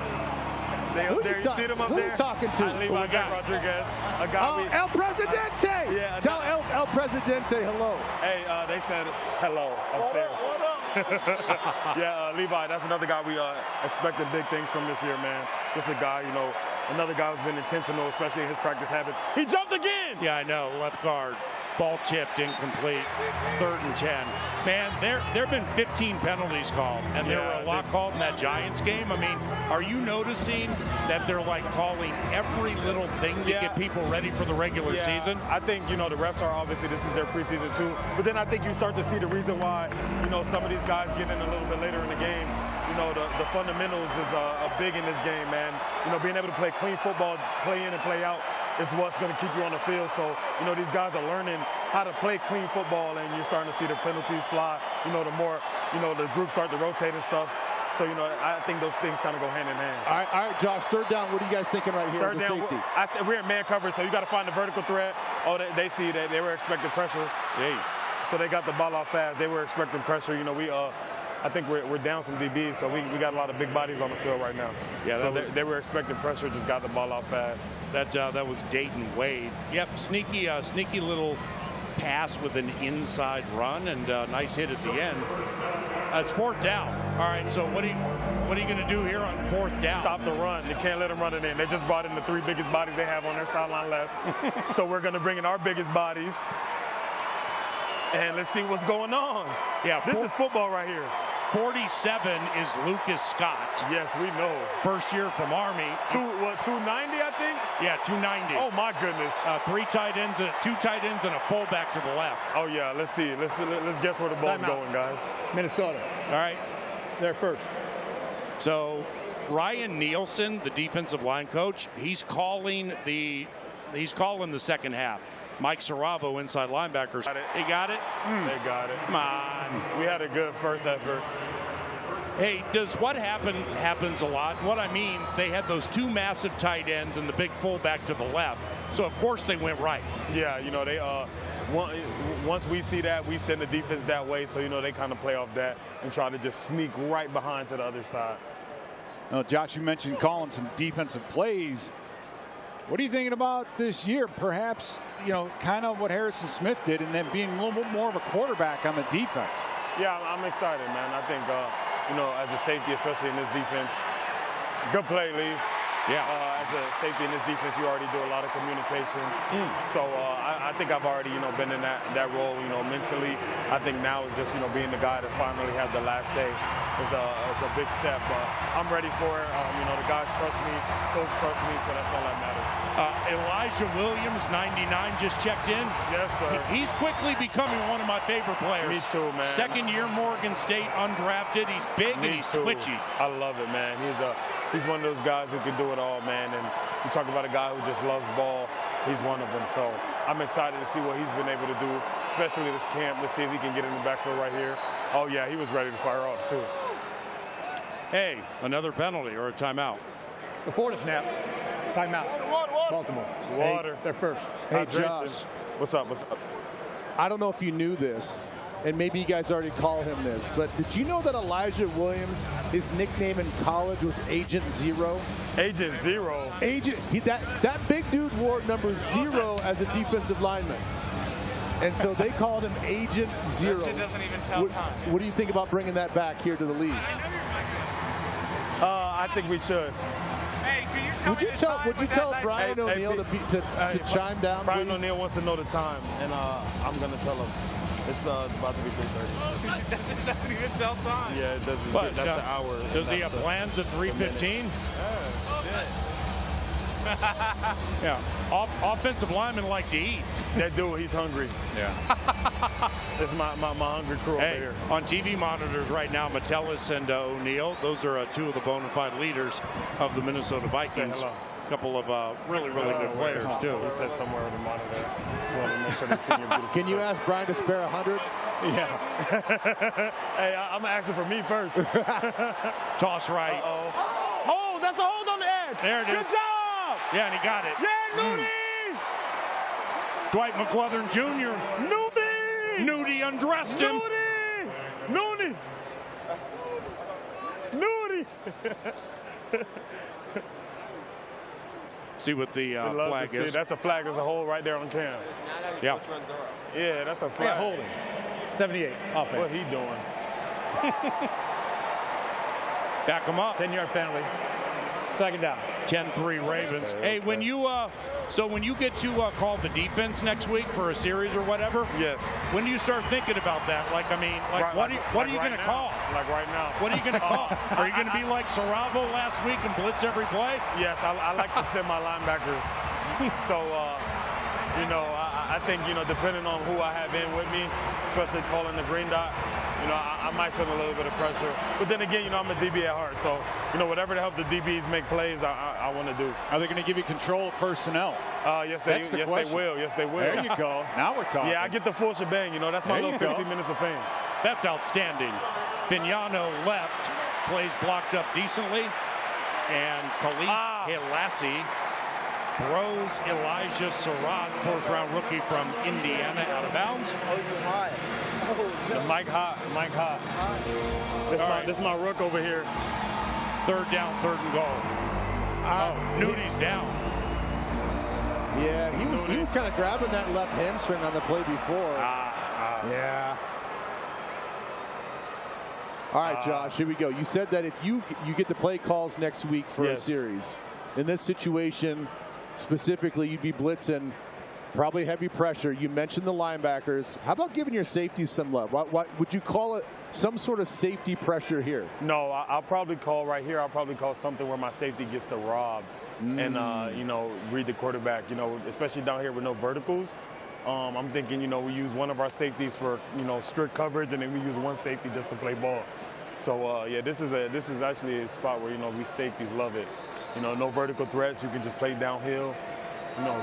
[SPEAKER 6] They up there. You see them up
[SPEAKER 2] who
[SPEAKER 6] there?
[SPEAKER 2] Are you talking to?
[SPEAKER 6] Levi Rodriguez. A guy
[SPEAKER 2] El Presidente.
[SPEAKER 6] Yeah.
[SPEAKER 2] Tell El Presidente hello.
[SPEAKER 6] Hey, they said hello upstairs.
[SPEAKER 2] What up?
[SPEAKER 6] Yeah, Levi, that's another guy we expected big things from this year, man. This is a guy, you know, another guy who's been intentional, especially in his practice habits. He jumped again!
[SPEAKER 1] Yeah, I know. Left guard. Ball tipped, incomplete. 3rd and 10. Man, there have been 15 penalties called, and there were a lot called in that Giants game. I mean, are you noticing that they're like calling every little thing to get people ready for the regular season?
[SPEAKER 6] I think, you know, the refs are obviously, this is their preseason too. But then I think you start to see the reason why, you know, some of these guys get in a little bit later in the game. You know, the fundamentals is big in this game, man. You know, being able to play clean football, play in and play out, is what's going to keep you on the field. So, you know, these guys are learning how to play clean football, and you're starting to see the penalties fly. You know, the more, you know, the groups start to rotate and stuff. So, you know, I think those things kind of go hand in hand.
[SPEAKER 2] All right, Josh, 3rd down. What are you guys thinking right here?
[SPEAKER 6] Third down,
[SPEAKER 2] safety?
[SPEAKER 6] we're in man coverage, so you got to find the vertical threat. Oh, they see that they were expecting pressure.
[SPEAKER 1] Hey.
[SPEAKER 6] So they got the ball off fast. They were expecting pressure. You know, I think we're down some DBs, so we got a lot of big bodies on the field right now. Yeah, so they were expecting pressure, just got the ball out fast.
[SPEAKER 1] That was Dayton Wade. Yep, sneaky little pass with an inside run, and nice hit at the end. It's 4th down. All right, so what are you going to do here on 4th down?
[SPEAKER 6] Stop the run. You can't let them run it in. They just brought in the 3 biggest bodies they have on their sideline left. So we're going to bring in our biggest bodies. And let's see what's going on.
[SPEAKER 1] Yeah,
[SPEAKER 6] this is football right here.
[SPEAKER 1] 47 is Lucas Scott.
[SPEAKER 6] Yes, we know.
[SPEAKER 1] First year from Army.
[SPEAKER 6] 290, I think?
[SPEAKER 1] Yeah, 290.
[SPEAKER 6] Oh, my goodness.
[SPEAKER 1] 2 tight ends and a fullback to the left.
[SPEAKER 6] Oh, yeah. Let's see. Let's guess where the ball's going, guys.
[SPEAKER 4] Minnesota.
[SPEAKER 1] All right.
[SPEAKER 4] They're first.
[SPEAKER 1] So Ryan Nielsen, the defensive line coach, he's calling the second half. Mike Saravo, inside linebackers. He got it?
[SPEAKER 6] They got it.
[SPEAKER 1] Come on.
[SPEAKER 6] We had a good first effort.
[SPEAKER 1] Hey, does what happens a lot? What I mean, they had those 2 massive tight ends and the big fullback to the left. So, of course, they went right.
[SPEAKER 6] Yeah, you know, they once we see that, we send the defense that way. So, you know, they kind of play off that and try to just sneak right behind to the other side.
[SPEAKER 3] Well, Josh, you mentioned calling some defensive plays. What are you thinking about this year? Perhaps, you know, kind of what Harrison Smith did, and then being a little bit more of a quarterback on the defense.
[SPEAKER 6] Yeah, I'm excited, man. I think, you know, as a safety, especially in this defense, good play, Lee.
[SPEAKER 1] Yeah.
[SPEAKER 6] As a safety in this defense, you already do a lot of communication. So I think I've already, you know, been in that role, you know, mentally. I think now is just, you know, being the guy to finally have the last say is a big step. I'm ready for it. You know, the guys trust me, coach trusts me, so that's all that matters.
[SPEAKER 1] Elijah Williams, 99, just checked in.
[SPEAKER 6] Yes, sir.
[SPEAKER 1] He's quickly becoming one of my favorite players.
[SPEAKER 6] Me too, man.
[SPEAKER 1] 2nd year Morgan State, undrafted. He's big and he's twitchy.
[SPEAKER 6] I love it, man. He's one of those guys who can do it all, man. And you talk about a guy who just loves ball. He's one of them. So I'm excited to see what he's been able to do, especially this camp. Let's see if he can get in the backfield right here. Oh, yeah, he was ready to fire off, too.
[SPEAKER 1] Hey, another penalty or a timeout.
[SPEAKER 4] Before the snap, timeout. Baltimore.
[SPEAKER 6] Water.
[SPEAKER 4] They're first.
[SPEAKER 2] Hey,
[SPEAKER 6] Hydration.
[SPEAKER 2] Josh.
[SPEAKER 6] What's up?
[SPEAKER 2] I don't know if you knew this, and maybe you guys already called him this, but did you know that Elijah Williams, his nickname in college was Agent Zero?
[SPEAKER 6] Agent Zero?
[SPEAKER 2] That big dude wore number 0 as a defensive lineman. And so they called him Agent Zero.
[SPEAKER 7] It doesn't even tell time.
[SPEAKER 2] What do you think about bringing that back here to the league?
[SPEAKER 6] I think we should.
[SPEAKER 7] Hey, can you
[SPEAKER 2] Would you tell Brian O'Neill to chime down,
[SPEAKER 6] Brian
[SPEAKER 2] please?
[SPEAKER 6] O'Neill wants to know the time, and I'm going to tell him. It's about to be 3:30.
[SPEAKER 7] It doesn't even tell time.
[SPEAKER 6] Yeah, it doesn't.
[SPEAKER 1] But,
[SPEAKER 6] that's the hour.
[SPEAKER 1] Does he have plans at 3:15? Yeah. Offensive linemen like to eat.
[SPEAKER 6] That dude, he's hungry.
[SPEAKER 1] Yeah.
[SPEAKER 6] It's my hungry crew over here.
[SPEAKER 1] On TV monitors right now, Metellus and O'Neill, those are 2 of the bona fide leaders of the Minnesota Vikings. A couple of really good players, too.
[SPEAKER 6] He said somewhere on the monitor. Just want to make sure they see your beautiful.
[SPEAKER 2] Can you ask Brian to spare 100?
[SPEAKER 6] Yeah. Hey, I'm asking for me first.
[SPEAKER 1] Toss right.
[SPEAKER 6] Oh, that's a hold on the edge.
[SPEAKER 1] There it is.
[SPEAKER 6] Good job.
[SPEAKER 1] Yeah, and he got it.
[SPEAKER 6] Yeah, Nudie.
[SPEAKER 1] Dwight McClellan Jr.
[SPEAKER 6] Nudie.
[SPEAKER 1] Nudie undressed him.
[SPEAKER 6] Nudie.
[SPEAKER 1] See what the flag is.
[SPEAKER 6] That's a flag. There's a hole right there on Cam.
[SPEAKER 1] Yeah.
[SPEAKER 6] Yeah, that's a flag.
[SPEAKER 4] Yeah, holding. 78, offense.
[SPEAKER 6] What he doing?
[SPEAKER 1] Back him up.
[SPEAKER 4] 10-yard penalty. Second down.
[SPEAKER 1] 10-3 Ravens. Hey, when you when you get to call the defense next week for a series or whatever,
[SPEAKER 6] Yes.
[SPEAKER 1] when do you start thinking about that? Like, I mean, like, what are you going to call?
[SPEAKER 6] Like right now.
[SPEAKER 1] What are you going to call? Are you going to be like Saravo last week and blitz every play?
[SPEAKER 6] Yes, I like to send my linebackers. So, you know, I think, you know, depending on who I have in with me, especially calling the green dot, you know, I might send a little bit of pressure. But then again, you know, I'm a DB at heart. So, you know, whatever to help the DBs make plays, I want to do.
[SPEAKER 3] Are they going to give you control of personnel?
[SPEAKER 6] Yes, they will. Yes, they will.
[SPEAKER 3] There you go. Now we're talking.
[SPEAKER 6] Yeah, I get the full shebang. You know, that's my little 15 minutes of fame.
[SPEAKER 1] That's outstanding. Vignano left, plays blocked up decently, and Khalid Hilassi throws Elijah Surratt, 4th-round rookie from Indiana, out of bounds.
[SPEAKER 6] The Mike Hot. This is my rook over here.
[SPEAKER 1] 3rd down, 3rd and goal. Nudi's down.
[SPEAKER 2] Yeah, he was kind of grabbing that left hamstring on the play before. Yeah. All right, Josh, here we go. You said that if you get the play calls next week for a series, in this situation specifically, you'd be blitzing, probably heavy pressure. You mentioned the linebackers. How about giving your safeties some love? What would you call it? Some sort of safety pressure here?
[SPEAKER 6] No, I'll probably call right here. I'll probably call something where my safety gets to rob and you know, read the quarterback. You know, especially down here with no verticals. I'm thinking, you know, we use one of our safeties for, you know, strict coverage, and then we use one safety just to play ball. So yeah, this is actually a spot where, you know, we safeties love it. You know, no vertical threats. You can just play downhill. You know,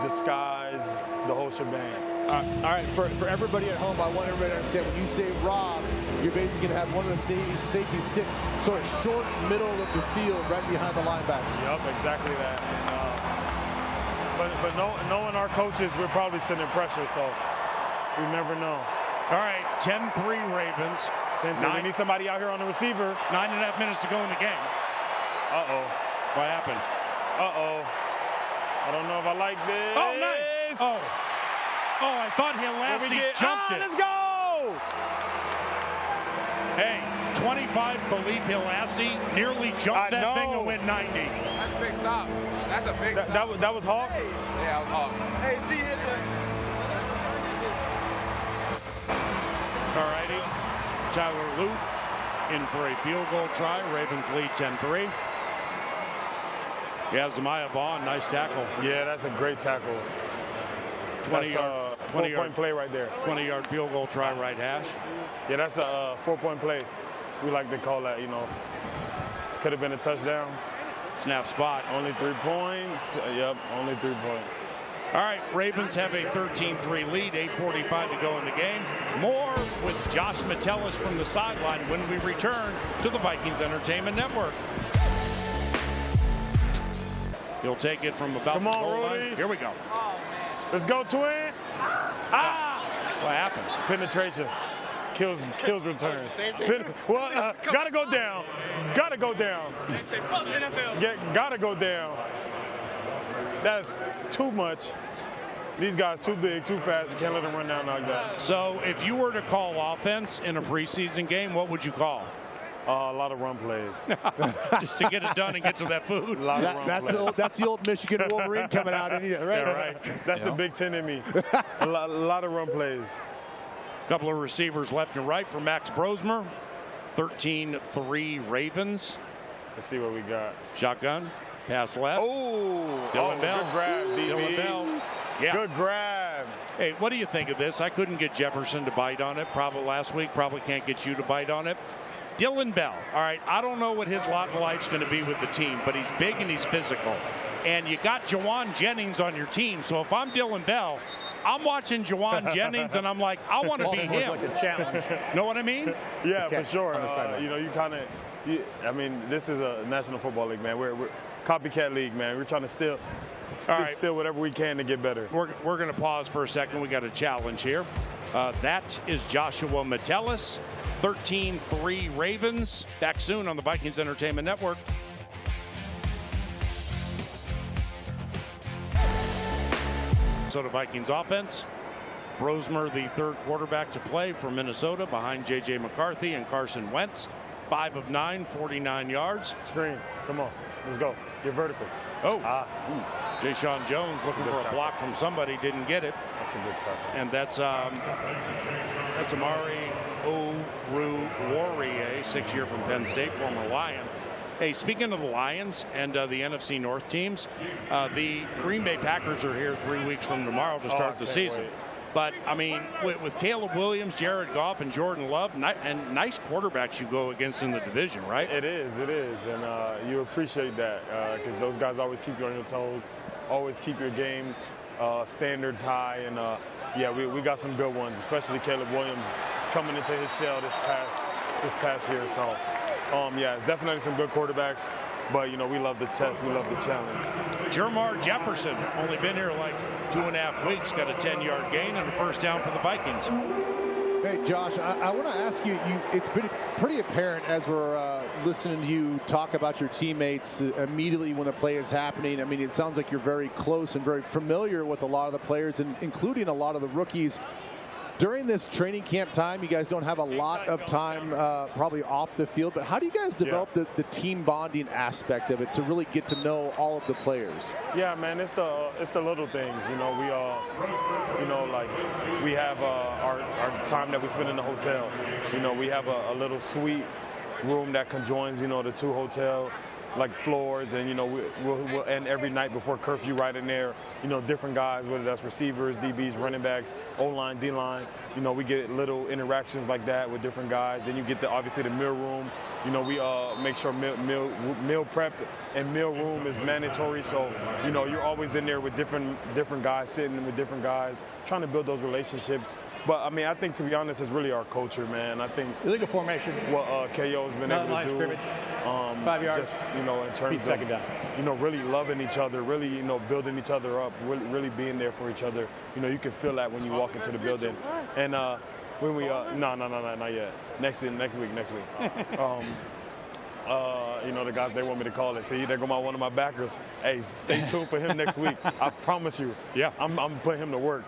[SPEAKER 6] disguise, the whole shebang.
[SPEAKER 2] All right, for everybody at home, I want everybody to understand when you say rob, you're basically going to have one of the safeties sit sort of short middle of the field right behind the linebacker.
[SPEAKER 6] Yep, exactly that. But knowing our coaches, we're probably sending pressure, so we never know.
[SPEAKER 1] All right, 10-3 Ravens.
[SPEAKER 6] We need somebody out here on the receiver.
[SPEAKER 1] 9.5 minutes to go in the game.
[SPEAKER 6] Uh-oh.
[SPEAKER 1] What happened?
[SPEAKER 6] Uh-oh. I don't know if I like this.
[SPEAKER 1] Oh, nice. Oh, I thought Hilassi jumped it.
[SPEAKER 6] Let's go!
[SPEAKER 1] Hey, 25 Khalid Hilassi nearly jumped that thing and went 90.
[SPEAKER 7] That's a big stop. That's a big stop.
[SPEAKER 6] That was Hawk?
[SPEAKER 7] Yeah, that was Hawk. Hey, see hit
[SPEAKER 1] All righty. Tyler Lute in for a field goal try. Ravens lead 10-3. Yeah, Zemiah Vaughn, nice tackle.
[SPEAKER 6] Yeah, that's a great tackle. 20-yard play right there.
[SPEAKER 1] 20-yard field goal try, right hash.
[SPEAKER 6] Yeah, that's a 4-point play. We like to call that, you know. Could have been a touchdown.
[SPEAKER 1] Snap spot.
[SPEAKER 6] Only 3 points. Yep, only 3 points.
[SPEAKER 1] All right, Ravens have a 13-3 lead, 8:45 to go in the game. More with Josh Metellus from the sideline when we return to the Vikings Entertainment Network. He'll take it from about the goal line. Here we go.
[SPEAKER 6] Let's go, twin.
[SPEAKER 1] What happens?
[SPEAKER 6] Penetration. Kills returns. Gotta go down. Gotta go down. Gotta go down. That's too much. These guys too big, too fast. You can't let them run down like that.
[SPEAKER 1] So if you were to call offense in a preseason game, what would you call?
[SPEAKER 6] A lot of run plays.
[SPEAKER 1] Just to get it done and get to that food.
[SPEAKER 2] That's the old Michigan Wolverine coming out in here, right?
[SPEAKER 1] Yeah, right.
[SPEAKER 6] That's the Big Ten in me. A lot of run plays.
[SPEAKER 1] Couple of receivers left and right for Max Brosmer. 13-3 Ravens.
[SPEAKER 6] Let's see what we got.
[SPEAKER 1] Shotgun. Pass left. Dylan Bell.
[SPEAKER 6] Good grab, DB.
[SPEAKER 1] Dylan Bell. Yeah.
[SPEAKER 6] Good grab.
[SPEAKER 1] Hey, what do you think of this? I couldn't get Jefferson to bite on it probably last week. Probably can't get you to bite on it. Dylan Bell. All right, I don't know what his lot in life's going to be with the team, but he's big and he's physical. And you got Jawan Jennings on your team. So if I'm Dylan Bell, I'm watching Jawan Jennings and I'm like, I want to be him.
[SPEAKER 4] Like a challenge.
[SPEAKER 1] Know what I mean?
[SPEAKER 6] Yeah, for sure. You know, you kind of, I mean, this is a National Football League, man. We're copycat league, man. We're trying to steal whatever we can to get better.
[SPEAKER 1] We're going to pause for a second. We got a challenge here. That is Joshua Metellus. 13-3 Ravens. Back soon on the Vikings Entertainment Network. Minnesota Vikings offense. Brosmer, the third quarterback to play for Minnesota, behind J.J. McCarthy and Carson Wentz. 5 of 9, 49 yards.
[SPEAKER 6] Screen. Come on. Let's go. Get vertical.
[SPEAKER 1] Oh. Jay Sean Jones looking for a block from somebody. Didn't get it.
[SPEAKER 6] That's a good tackle.
[SPEAKER 1] And that's Amari Oruwariye, 6-year from Penn State, former Lion. Hey, speaking of the Lions and the NFC North teams, the Green Bay Packers are here 3 weeks from tomorrow to start the season.
[SPEAKER 6] Wait.
[SPEAKER 1] But, I mean, with Caleb Williams, Jared Goff, and Jordan Love, and nice quarterbacks you go against in the division, right?
[SPEAKER 6] It is. And you appreciate that because those guys always keep you on your toes, always keep your game standards high. And, yeah, we got some good ones, especially Caleb Williams coming into his shell this past year. So, yeah, it's definitely some good quarterbacks. But, you know, we love the test. We love the challenge.
[SPEAKER 1] Jermar Jefferson, only been here like 2.5 weeks, got a 10-yard gain and a first down for the Vikings.
[SPEAKER 2] Hey, Josh, I want to ask you, it's been pretty apparent as we're listening to you talk about your teammates immediately when the play is happening. I mean, it sounds like you're very close and very familiar with a lot of the players, and including a lot of the rookies. During this training camp time, you guys don't have a lot of time probably off the field, but how do you guys develop the team bonding aspect of it to really get to know all of the players?
[SPEAKER 6] Yeah, man, it's the little things. You know, we all, you know, like we have our time that we spend in the hotel. You know, we have a little suite room that conjoins, you know, the 2 hotel like floors, and you know we'll end every night before curfew right in there. You know, different guys, whether that's receivers, DBs, running backs, O-line, D-line. You know, we get little interactions like that with different guys. Then you get obviously the meal room. You know, we make sure meal prep and meal room is mandatory. So you know, you're always in there with different guys, sitting with different guys, trying to build those relationships. But I mean, I think to be honest, it's really our culture, man. I think
[SPEAKER 4] Illegal formation.
[SPEAKER 6] what KO's been able to do.
[SPEAKER 4] Scrimmage. 5 yards.
[SPEAKER 6] Just, you know, in terms of,
[SPEAKER 4] second down.
[SPEAKER 6] you know, really loving each other, really, you know, building each other up, really being there for each other. You know, you can feel that when you walk into the building. And when we, no, not yet. Next week. You know, the guys, they want me to call it. See, there go one of my backers. Hey, stay tuned for him next week. I promise you.
[SPEAKER 1] Yeah.
[SPEAKER 6] I'm putting him to work.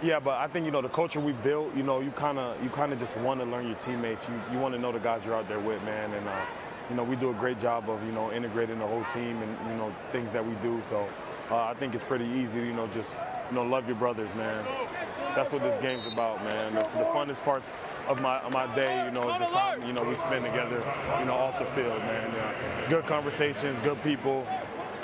[SPEAKER 6] Yeah, but I think, you know, the culture we built, you know, you kind of just want to learn your teammates. You want to know the guys you're out there with, man. And, you know, we do a great job of, you know, integrating the whole team and, you know, things that we do. So I think it's pretty easy, you know, just, you know, love your brothers, man. That's what this game's about, man. The funnest parts of my day, you know, is the time, you know, we spend together, you know, off the field, man. Good conversations, good people.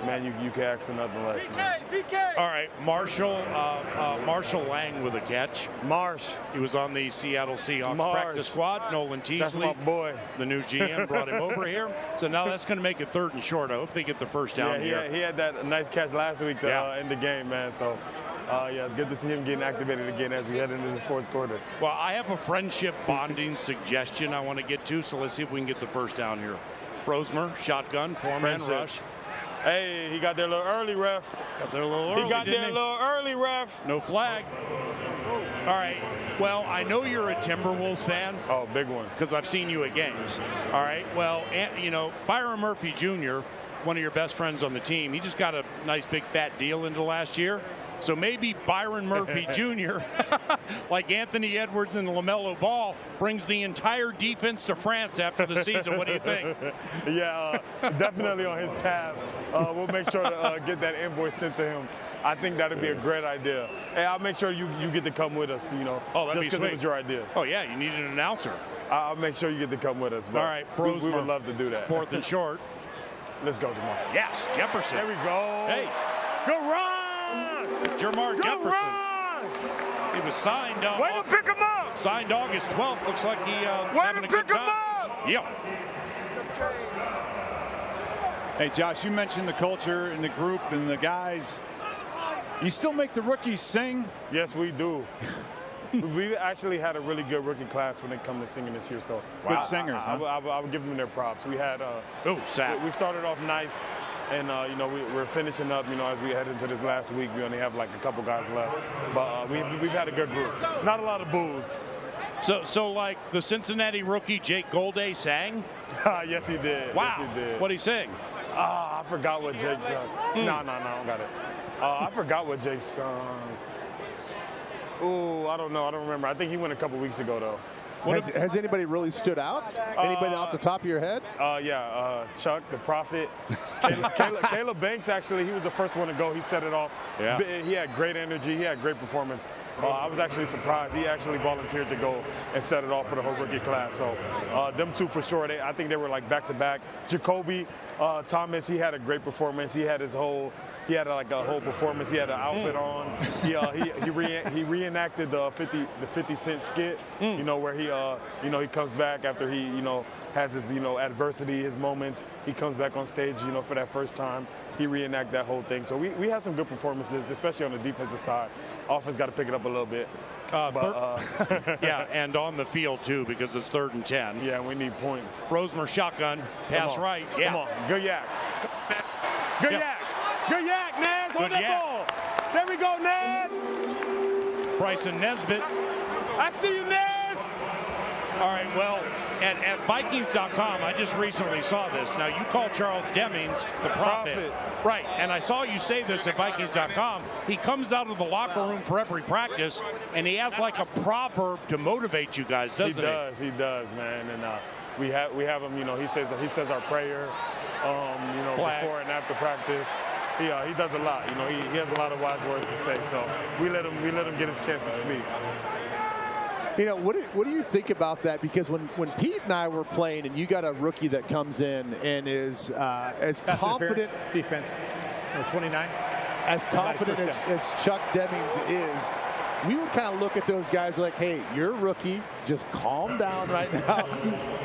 [SPEAKER 6] Man, you can ask for nothing less.
[SPEAKER 7] BK.
[SPEAKER 1] All right, Marshall Lang with a catch.
[SPEAKER 6] Marsh.
[SPEAKER 1] He was on the Seattle Seahawks practice squad. Nolan Teasley,
[SPEAKER 6] that's my boy.
[SPEAKER 1] The new GM, brought him over here. So now that's going to make it 3rd and short. I hope they get the first down here.
[SPEAKER 6] He had that nice catch last week to end the game, man. So, yeah, good to see him getting activated again as we head into this 4th quarter.
[SPEAKER 1] Well, I have a friendship bonding suggestion I want to get to, so let's see if we can get the first down here. Brosmer, shotgun, 4-man rush.
[SPEAKER 6] Hey, he got there a little early, ref.
[SPEAKER 1] Got there a little early,
[SPEAKER 6] He got there a little early, ref.
[SPEAKER 1] No flag. All right. Well, I know you're a Timberwolves fan.
[SPEAKER 6] Oh, big one.
[SPEAKER 1] Because I've seen you at games. All right. Well, you know, Byron Murphy Jr., one of your best friends on the team, he just got a nice big fat deal into last year. So maybe Byron Murphy Jr., like Anthony Edwards and LaMelo Ball, brings the entire defense to France after the season. What do you think?
[SPEAKER 6] Yeah, definitely on his tab. We'll make sure to get that invoice sent to him. I think that would be a great idea. Hey, I'll make sure you get to come with us, you know, just because it was your idea.
[SPEAKER 1] Oh, yeah, you need an announcer.
[SPEAKER 6] I'll make sure you get to come with us. But
[SPEAKER 1] all right,
[SPEAKER 6] we would love to do that.
[SPEAKER 1] 4th and short.
[SPEAKER 6] Let's go, Jamal.
[SPEAKER 1] Yes, Jefferson.
[SPEAKER 6] There we go.
[SPEAKER 1] Hey.
[SPEAKER 6] Good run!
[SPEAKER 1] Jermar Jefferson.
[SPEAKER 6] Run!
[SPEAKER 1] He was signed.
[SPEAKER 6] Way to pick him up!
[SPEAKER 1] Signed August 12th. Looks like he having a good time. Yeah.
[SPEAKER 3] Hey, Josh, you mentioned the culture and the group and the guys. You still make the rookies sing?
[SPEAKER 6] Yes, we do. We've actually had a really good rookie class when it comes to singing this year. So
[SPEAKER 3] good singers.
[SPEAKER 6] I would give them their props. We had we started off nice, and you know, we're finishing up. You know, as we head into this last week, we only have like a couple guys left, but we've had a good group. Not a lot of boos.
[SPEAKER 1] So like the Cincinnati rookie Jake Golday sang?
[SPEAKER 6] Yes, he did.
[SPEAKER 1] Wow.
[SPEAKER 6] Yes, he did.
[SPEAKER 1] What'd he sing?
[SPEAKER 6] I forgot what Jake said. No, I don't got it. I forgot what Jake's. Oh, I don't know. I don't remember. I think he went a couple weeks ago, though.
[SPEAKER 2] Has anybody really stood out? Anybody off the top of your head?
[SPEAKER 6] Yeah, Chuck, the Prophet. Caleb Banks, actually, he was the first one to go. He set it off.
[SPEAKER 1] Yeah.
[SPEAKER 6] He had great energy. He had great performance. I was actually surprised. He actually volunteered to go and set it off for the whole rookie class. So them two for sure. I think they were like back-to-back. Jacoby Thomas, he had a great performance. He had his whole – he had like a whole performance. He had an outfit on. He reenacted the 50 Cent skit, you know, where he he comes back after he has his adversity, his moments. He comes back on stage, for that first time. He reenacted that whole thing. So we had some good performances, especially on the defensive side. Offense got to pick it up a little bit.
[SPEAKER 1] Yeah, and on the field too, because it's 3rd and 10.
[SPEAKER 6] Yeah, we need points.
[SPEAKER 1] Rosemer shotgun, pass right. Yeah.
[SPEAKER 6] Come on, good yak. Good yak. Good yak, Naz. Hold that ball. There we go, Naz.
[SPEAKER 1] Bryson Nesbitt.
[SPEAKER 6] I see you, Naz.
[SPEAKER 1] All right, well, at Vikings.com, I just recently saw this. Now, you call Charles Demings the prophet. Right, and I saw you say this at Vikings.com. He comes out of the locker room for every practice, and he has like a proverb to motivate you guys, doesn't he?
[SPEAKER 6] He does, man. And we have him, he says our prayer, before and after practice. He does a lot. He has a lot of wise words to say. So we let him get his chance to speak.
[SPEAKER 2] What do you think about that? Because when Pete and I were playing, and you got a rookie that comes in and is as confident,
[SPEAKER 4] defense, 29,
[SPEAKER 2] as confident as Chuck Demings is, we would kind of look at those guys like, hey, you're a rookie, just calm down right now.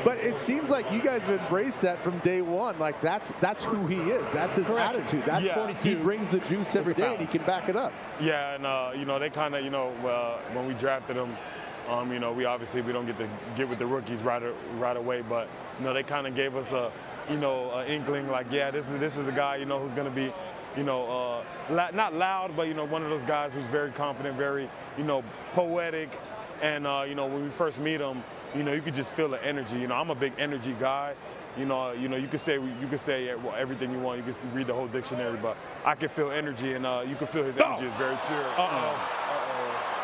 [SPEAKER 2] But it seems like you guys have embraced that from day one. Like that's who he is. That's his attitude. That's he brings the juice every day, and he can back it up.
[SPEAKER 6] Yeah, and they kind of when we drafted him, we obviously we don't get to get with the rookies right away, but they kind of gave us a an inkling like, yeah, this is a guy who's going to be not loud, but one of those guys who's very confident, very poetic, and when we first meet him, you could just feel the energy. I'm a big energy guy. You could say everything you want. You can read the whole dictionary, but I can feel energy, and you can feel his energy is very pure.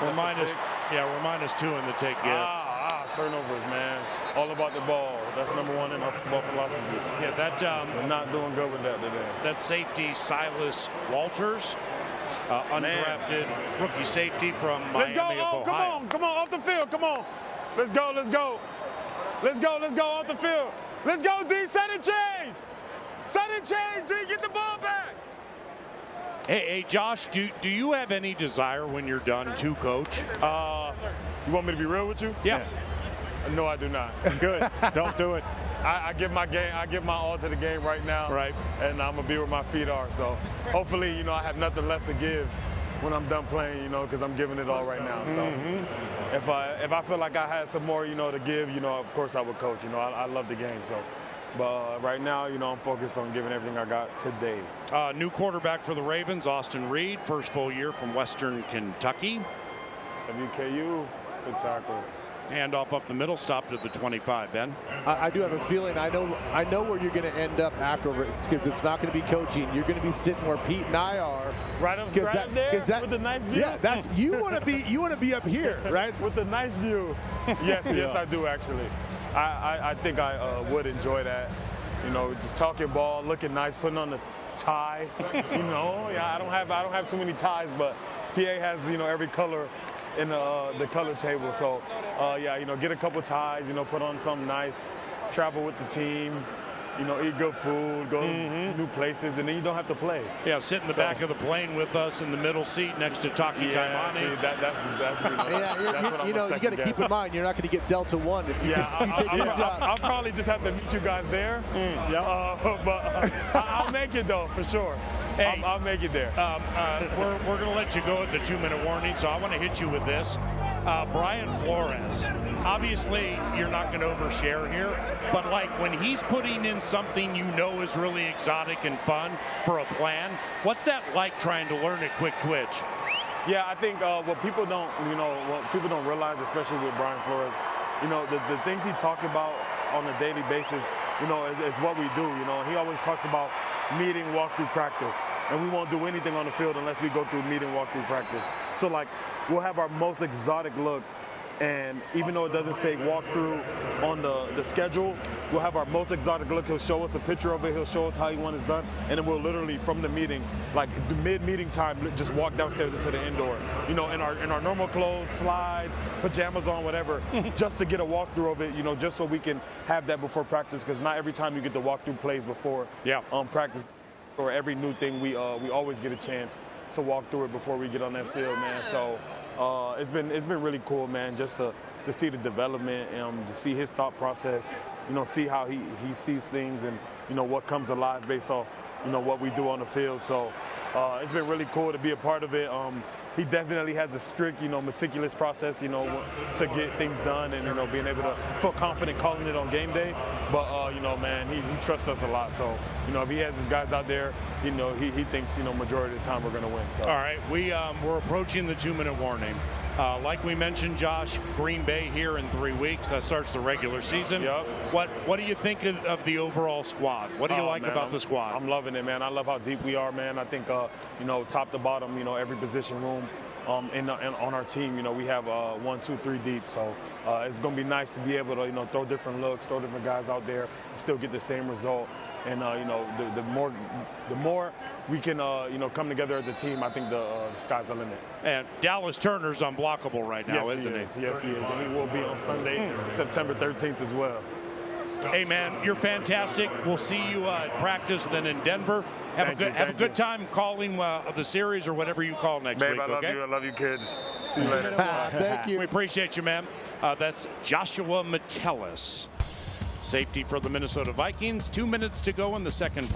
[SPEAKER 1] We're -2 in the take.
[SPEAKER 6] Turnovers, man. All about the ball. That's #1 in our football philosophy.
[SPEAKER 1] Yeah,
[SPEAKER 6] we're not doing good with that today.
[SPEAKER 1] That safety, Silas Walters, undrafted rookie safety from Miami.
[SPEAKER 6] Let's go! Come on, off the field! Come on! Let's go! Off the field! Let's go, D! Set and change! D! Get the ball back!
[SPEAKER 1] Hey, Josh, do you have any desire when you're done to coach?
[SPEAKER 6] You want me to be real with you?
[SPEAKER 1] Yeah.
[SPEAKER 6] No, I do not.
[SPEAKER 3] Good. Don't do it.
[SPEAKER 6] I give my all to the game right now.
[SPEAKER 1] Right.
[SPEAKER 6] And I'm gonna be where my feet are. So hopefully, I have nothing left to give when I'm done playing, because I'm giving it all right now. So if I feel like I had some more, to give, of course I would coach. I love the game. So, but right now, I'm focused on giving everything I got today.
[SPEAKER 1] New quarterback for the Ravens, Austin Reed, first full year from Western Kentucky.
[SPEAKER 6] WKU, good tackle.
[SPEAKER 1] Handoff up the middle, stopped at the 25, Ben.
[SPEAKER 2] I do have a feeling I know where you're going to end up afterwards, because it's not going to be coaching. You're going to be sitting where Pete and I are.
[SPEAKER 6] Right up there with the nice view.
[SPEAKER 2] Yeah, that's you want to be up here, right?
[SPEAKER 6] With the nice view. Yes, I do actually. I think I would enjoy that. Just talking ball, looking nice, putting on the tie. I don't have too many ties, but PA has every color in the color table. So get a couple ties, put on something nice, travel with the team, eat good food, go to new places, and then you don't have to play.
[SPEAKER 1] Yeah, sit in the back of the plane with us in the middle seat next to Taki Taimani.
[SPEAKER 6] See, that's
[SPEAKER 2] you got to keep in mind you're not going to get Delta One if you take this job.
[SPEAKER 6] I'll probably just have to meet you guys there. But I'll make it though for sure.
[SPEAKER 1] Hey,
[SPEAKER 6] I'll make it there.
[SPEAKER 1] We're going to let you go at the 2-minute warning, so I want to hit you with this. Brian Flores, obviously you're not going to overshare here, but like when he's putting in something is really exotic and fun for a plan, what's that like trying to learn a quick twitch?
[SPEAKER 6] Yeah, I think what people don't realize, especially with Brian Flores, the things he talks about on a daily basis, is what we do. He always talks about meeting, walk through practice. and we won't do anything on the field unless we go through meeting walkthrough practice. So like we'll have our most exotic look, and even though it doesn't say walkthrough on the schedule, we'll have our most exotic look. He'll show us a picture of it. He'll show us how he wants it done, and then we'll literally from the meeting, like the mid-meeting time, just walk downstairs into the indoor. You know, in our normal clothes, slides, pajamas on, whatever, just to get a walkthrough of it. You know, just so we can have that before practice, because not every time you get to walk through plays before practice or every new thing, we always get a chance to walk through it before we get on that field, man. So it's been really cool, man, just to see the development and to see his thought process, you know, see how he sees things, and you know what comes alive based off, you know, what we do on the field. So it's been really cool to be a part of it. He definitely has a strict, you know, meticulous process, you know, to get things done, and you know, being able to feel confident calling it on game day. But you know, man, he trusts us a lot. So you know, if he has his guys out there, you know, he thinks, you know, majority of the time we're going to win. So.
[SPEAKER 1] All right, we're approaching the 2-minute warning. Like we mentioned, Josh, Green Bay here in 3 weeks. That starts the regular season.
[SPEAKER 6] Yep.
[SPEAKER 1] What do you think of the overall squad? What do you like about the squad?
[SPEAKER 6] I'm loving it, man. I love how deep we are, man. I think, you know, top to bottom, you know, every position room on our team, you know, we have 1, 2, 3 deep. So it's going to be nice to be able to, you know, throw different looks, throw different guys out there, and still get the same result. And you know, the more we can, you know, come together as a team, I think the sky's the limit.
[SPEAKER 1] And Dallas Turner's unblockable right now, isn't he?
[SPEAKER 6] Yes, he is. And he will be on Sunday, September 13th as well.
[SPEAKER 1] Hey, man, you're fantastic. We'll see you at practice then in Denver. Have a good time calling the series or whatever you call next week.
[SPEAKER 6] I love you. I love you, kids. See you later.
[SPEAKER 2] Thank you.
[SPEAKER 1] We appreciate you, man. That's Joshua Metellus, safety for the Minnesota Vikings. 2 minutes to go in the second.